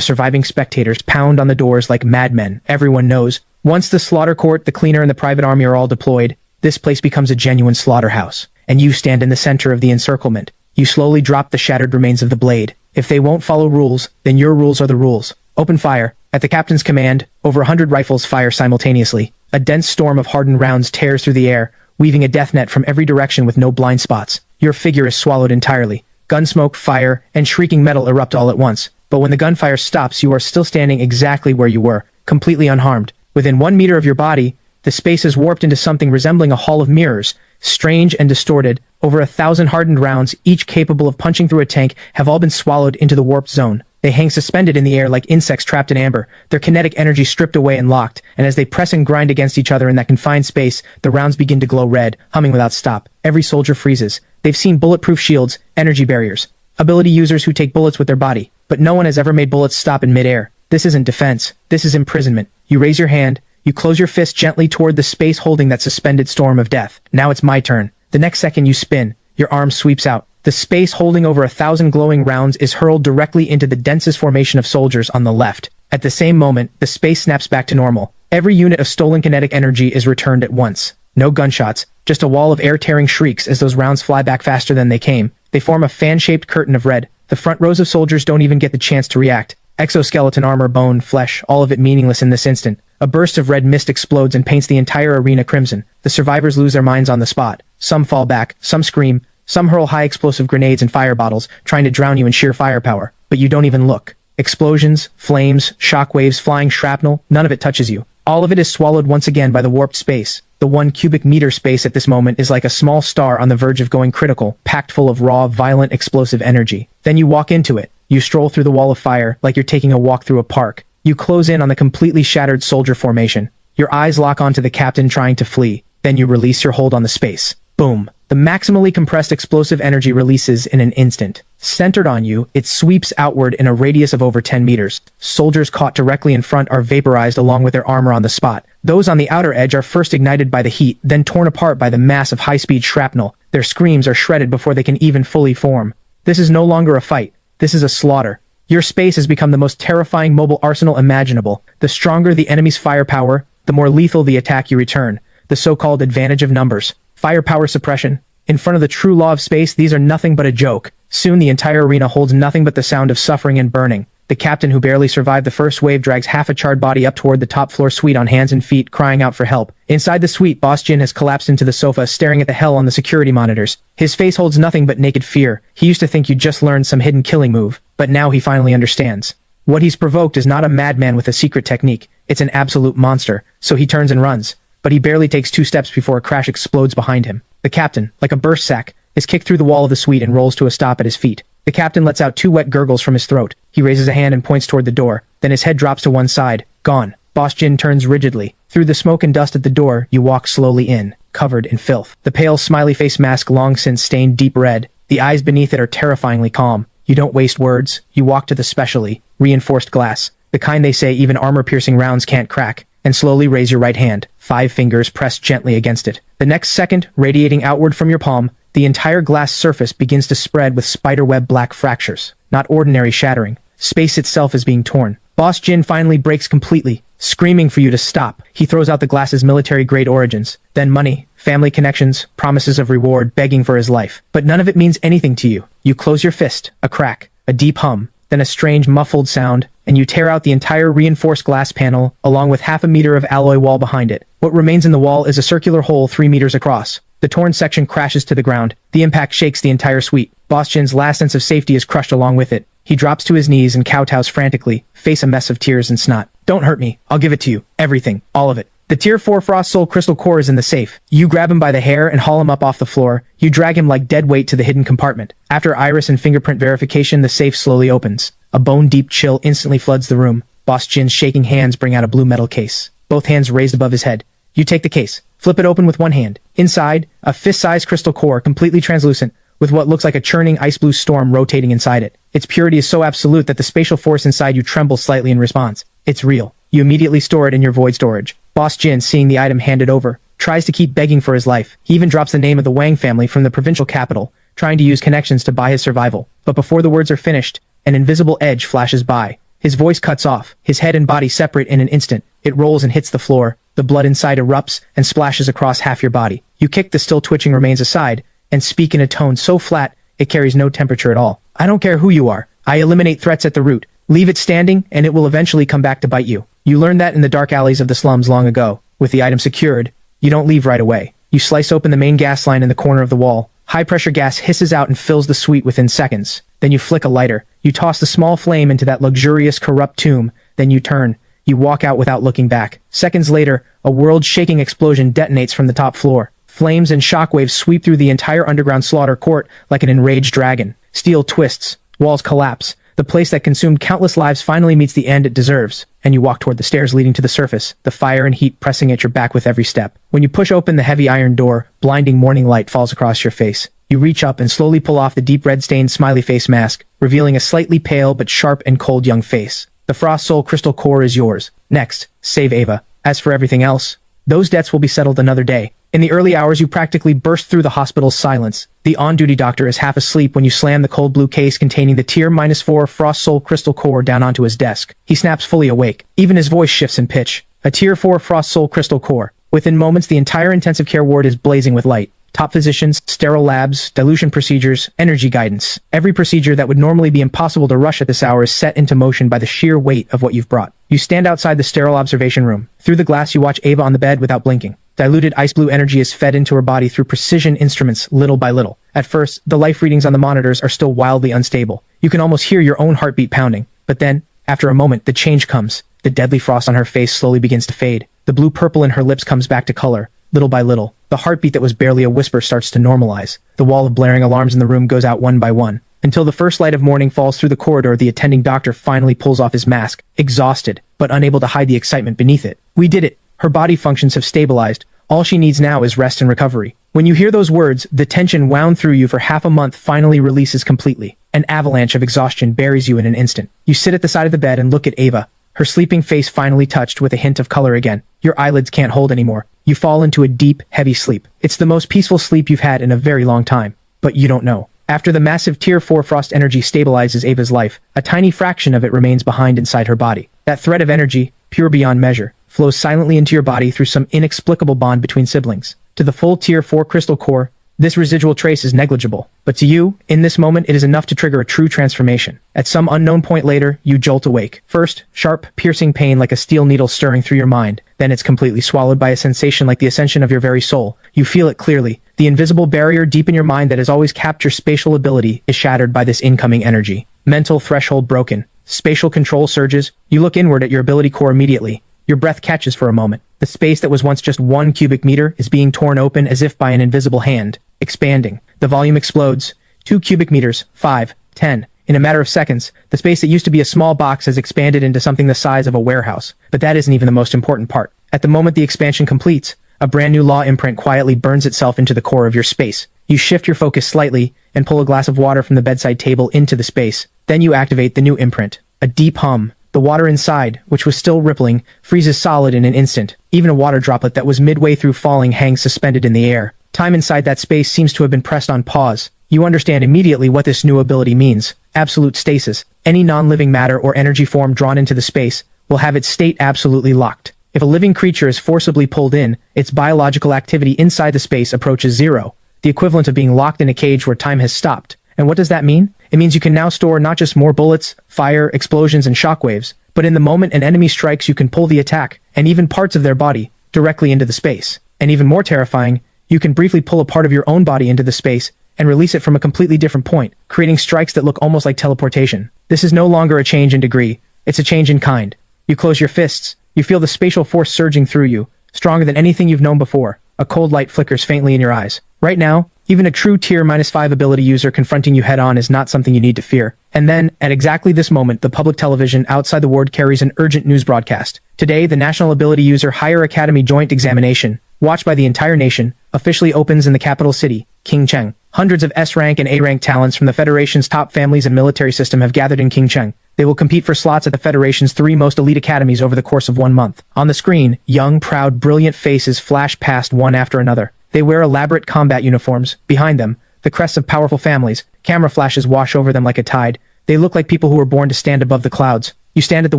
S1: surviving spectators pound on the doors like madmen. Everyone knows, once the slaughter court, the cleaner, and the private army are all deployed, this place becomes a genuine slaughterhouse. And you stand in the center of the encirclement. You slowly drop the shattered remains of the blade. If they won't follow rules, then your rules are the rules. Open fire. At the captain's command, over 100 rifles fire simultaneously. A dense storm of hardened rounds tears through the air, weaving a death net from every direction with no blind spots. Your figure is swallowed entirely. Gunsmoke, fire, and shrieking metal erupt all at once. But when the gunfire stops, you are still standing exactly where you were, completely unharmed. Within 1 meter of your body, the space is warped into something resembling a hall of mirrors. Strange and distorted, over 1,000 hardened rounds, each capable of punching through a tank, have all been swallowed into the warped zone. They hang suspended in the air like insects trapped in amber, their kinetic energy stripped away and locked, and as they press and grind against each other in that confined space, the rounds begin to glow red, humming without stop. Every soldier freezes. They've seen bulletproof shields, energy barriers, ability users who take bullets with their body, but no one has ever made bullets stop in midair. This isn't defense. This is imprisonment. You raise your hand. You close your fist gently toward the space holding that suspended storm of death. Now it's my turn. The next second you spin. Your arm sweeps out. The space holding over 1,000 glowing rounds is hurled directly into the densest formation of soldiers on the left. At the same moment, the space snaps back to normal. Every unit of stolen kinetic energy is returned at once. No gunshots, just a wall of air-tearing shrieks as those rounds fly back faster than they came. They form a fan-shaped curtain of red. The front rows of soldiers don't even get the chance to react. Exoskeleton armor, bone, flesh, all of it meaningless in this instant. A burst of red mist explodes and paints the entire arena crimson. The survivors lose their minds on the spot. Some fall back, some scream, some hurl high-explosive grenades and fire bottles, trying to drown you in sheer firepower. But you don't even look. Explosions, flames, shockwaves, flying shrapnel, none of it touches you. All of it is swallowed once again by the warped space. The 1 cubic meter space at this moment is like a small star on the verge of going critical, packed full of raw, violent, explosive energy. Then you walk into it. You stroll through the wall of fire like you're taking a walk through a park. You close in on the completely shattered soldier formation. Your eyes lock onto the captain trying to flee. Then you release your hold on the space. Boom. The maximally compressed explosive energy releases in an instant. Centered on you, it sweeps outward in a radius of over 10 meters. Soldiers caught directly in front are vaporized along with their armor on the spot. Those on the outer edge are first ignited by the heat, then torn apart by the mass of high-speed shrapnel. Their screams are shredded before they can even fully form. This is no longer a fight. This is a slaughter. Your space has become the most terrifying mobile arsenal imaginable. The stronger the enemy's firepower, the more lethal the attack you return. The so-called advantage of numbers. Firepower suppression. In front of the true law of space, these are nothing but a joke. Soon the entire arena holds nothing but the sound of suffering and burning. The captain who barely survived the first wave drags half a charred body up toward the top floor suite on hands and feet, crying out for help. Inside the suite, Boss Jin has collapsed into the sofa, staring at the hell on the security monitors. His face holds nothing but naked fear. He used to think you just learned some hidden killing move, but now he finally understands. What he's provoked is not a madman with a secret technique. It's an absolute monster. So he turns and runs. But he barely takes 2 steps before a crash explodes behind him. The captain, like a burst sack, is kicked through the wall of the suite and rolls to a stop at his feet. The captain lets out 2 wet gurgles from his throat. He raises a hand and points toward the door. Then his head drops to one side. Gone. Boss Jin turns rigidly. Through the smoke and dust at the door, you walk slowly in, covered in filth. The pale, smiley face mask long since stained deep red. The eyes beneath it are terrifyingly calm. You don't waste words. You walk to the specially reinforced glass. The kind they say even armor-piercing rounds can't crack. And slowly raise your right hand. 5 fingers pressed gently against it. The next second, radiating outward from your palm, the entire glass surface begins to spread with spiderweb black fractures. Not ordinary shattering. Space itself is being torn. Boss Jin finally breaks completely, screaming for you to stop. He throws out the glass's military-grade origins. Then money, family connections, promises of reward, begging for his life. But none of it means anything to you. You close your fist, a crack, a deep hum, then a strange muffled sound, and you tear out the entire reinforced glass panel, along with half a meter of alloy wall behind it. What remains in the wall is a circular hole 3 meters across. The torn section crashes to the ground. The impact shakes the entire suite. Boss Jin's last sense of safety is crushed along with it. He drops to his knees and kowtows frantically, face a mess of tears and snot. Don't hurt me. I'll give it to you. Everything. All of it. The Tier 4 Frost Soul Crystal Core is in the safe. You grab him by the hair and haul him up off the floor. You drag him like dead weight to the hidden compartment. After iris and fingerprint verification, the safe slowly opens. A bone-deep chill instantly floods the room. Boss Jin's shaking hands bring out a blue metal case. Both hands raised above his head. You take the case, flip it open with one hand. Inside, a fist-sized crystal core, completely translucent, with what looks like a churning ice blue storm rotating inside it. Its purity is so absolute that the spatial force inside you trembles slightly in response. It's real. You immediately store it in your void storage. Boss Jin, seeing the item handed over, tries to keep begging for his life. He even drops the name of the Wang family from the provincial capital, trying to use connections to buy his survival. But before the words are finished, an invisible edge flashes by. His voice cuts off. His head and body separate in an instant. It rolls and hits the floor. The blood inside erupts and splashes across half your body. You kick the still twitching remains aside and speak in a tone so flat it carries no temperature at all. I don't care who you are. I eliminate threats at the root. Leave it standing and it will eventually come back to bite you. You learned that in the dark alleys of the slums long ago. With the item secured, you don't leave right away. You slice open the main gas line in the corner of the wall. High-pressure gas hisses out and fills the suite within seconds. Then you flick a lighter. You toss the small flame into that luxurious, corrupt tomb. Then you turn. You walk out without looking back. Seconds later, a world-shaking explosion detonates from the top floor. Flames and shockwaves sweep through the entire underground slaughter court like an enraged dragon. Steel twists. Walls collapse. The place that consumed countless lives finally meets the end it deserves, and you walk toward the stairs leading to the surface, the fire and heat pressing at your back with every step. When you push open the heavy iron door, blinding morning light falls across your face. You reach up and slowly pull off the deep red-stained smiley face mask, revealing a slightly pale but sharp and cold young face. The Frost Soul crystal core is yours. Next, save Ava. As for everything else, those debts will be settled another day. In the early hours, you practically burst through the hospital's silence. The on-duty doctor is half asleep when you slam the cold blue case containing the Tier -4 Frost Soul crystal core down onto his desk. He snaps fully awake. Even his voice shifts in pitch. A Tier 4 Frost Soul crystal core. Within moments, the entire intensive care ward is blazing with light. Top physicians, sterile labs, dilution procedures, energy guidance. Every procedure that would normally be impossible to rush at this hour is set into motion by the sheer weight of what you've brought. You stand outside the sterile observation room. Through the glass, you watch Ava on the bed without blinking. Diluted ice blue energy is fed into her body through precision instruments, little by little. At first, the life readings on the monitors are still wildly unstable. You can almost hear your own heartbeat pounding. But then, after a moment, the change comes. The deadly frost on her face slowly begins to fade. The blue-purple in her lips comes back to color. Little by little, the heartbeat that was barely a whisper starts to normalize. The wall of blaring alarms in the room goes out one by one. Until the first light of morning falls through the corridor, the attending doctor finally pulls off his mask, exhausted, but unable to hide the excitement beneath it. We did it. Her body functions have stabilized. All she needs now is rest and recovery. When you hear those words, the tension wound through you for half a month finally releases completely. An avalanche of exhaustion buries you in an instant. You sit at the side of the bed and look at Ava, her sleeping face finally touched with a hint of color again. Your eyelids can't hold anymore. You fall into a deep, heavy sleep. It's the most peaceful sleep you've had in a very long time. But you don't know. After the massive Tier 4 frost energy stabilizes Ava's life, a tiny fraction of it remains behind inside her body. That thread of energy, pure beyond measure, flows silently into your body through some inexplicable bond between siblings. To the full Tier 4 crystal core, this residual trace is negligible. But to you, in this moment, it is enough to trigger a true transformation. At some unknown point later, you jolt awake. First, sharp, piercing pain like a steel needle stirring through your mind. Then it's completely swallowed by a sensation like the ascension of your very soul. You feel it clearly. The invisible barrier deep in your mind that has always capped your spatial ability is shattered by this incoming energy. Mental threshold broken. Spatial control surges. You look inward at your ability core immediately. Your breath catches for a moment. The space that was once just 1 cubic meter is being torn open as if by an invisible hand, expanding. The volume explodes. 2 cubic meters, 5, 10. In a matter of seconds, the space that used to be a small box has expanded into something the size of a warehouse. But that isn't even the most important part. At the moment the expansion completes, a brand new law imprint quietly burns itself into the core of your space. You shift your focus slightly and pull a glass of water from the bedside table into the space. Then you activate the new imprint. A deep hum. The water inside, which was still rippling, freezes solid in an instant. Even a water droplet that was midway through falling hangs suspended in the air. Time inside that space seems to have been pressed on pause. You understand immediately what this new ability means. Absolute stasis. Any non-living matter or energy form drawn into the space will have its state absolutely locked. If a living creature is forcibly pulled in, its biological activity inside the space approaches zero, the equivalent of being locked in a cage where time has stopped. And what does that mean? It means you can now store not just more bullets, fire, explosions, and shockwaves, but in the moment an enemy strikes, you can pull the attack, and even parts of their body, directly into the space. And even more terrifying, you can briefly pull a part of your own body into the space and release it from a completely different point, creating strikes that look almost like teleportation. This is no longer a change in degree, it's a change in kind. You close your fists, you feel the spatial force surging through you, stronger than anything you've known before. A cold light flickers faintly in your eyes. Right now, Even a true tier -5 ability user confronting you head-on is not something you need to fear. And then, at exactly this moment, the public television outside the ward carries an urgent news broadcast. Today, the National Ability User Higher Academy Joint Examination, watched by the entire nation, officially opens in the capital city, Qingcheng. Hundreds of S-rank and A-rank talents from the Federation's top families and military system have gathered in Qingcheng. They will compete for slots at the Federation's 3 most elite academies over the course of 1 month. On the screen, young, proud, brilliant faces flash past one after another. They wear elaborate combat uniforms. Behind them, the crests of powerful families. Camera flashes wash over them like a tide. They look like people who were born to stand above the clouds. You stand at the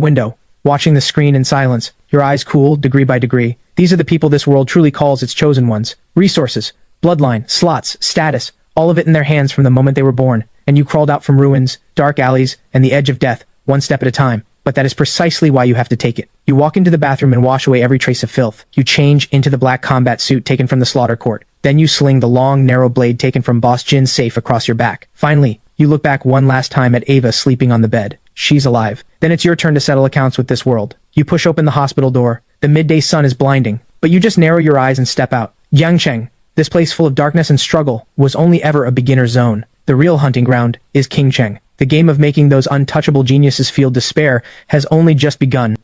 S1: window, watching the screen in silence, your eyes cool, degree by degree. These are the people this world truly calls its chosen ones. Resources, bloodline, slots, status, all of it in their hands from the moment they were born. And you crawled out from ruins, dark alleys, and the edge of death, 1 step at a time. But that is precisely why you have to take it. You walk into the bathroom and wash away every trace of filth. You change into the black combat suit taken from the slaughter court. Then you sling the long, narrow blade taken from Boss Jin's safe across your back. Finally, you look back one last time at Ava sleeping on the bed. She's alive. Then it's your turn to settle accounts with this world. You push open the hospital door. The midday sun is blinding, but you just narrow your eyes and step out. Yangcheng, this place full of darkness and struggle, was only ever a beginner's zone. The real hunting ground is Qingcheng. The game of making those untouchable geniuses feel despair has only just begun.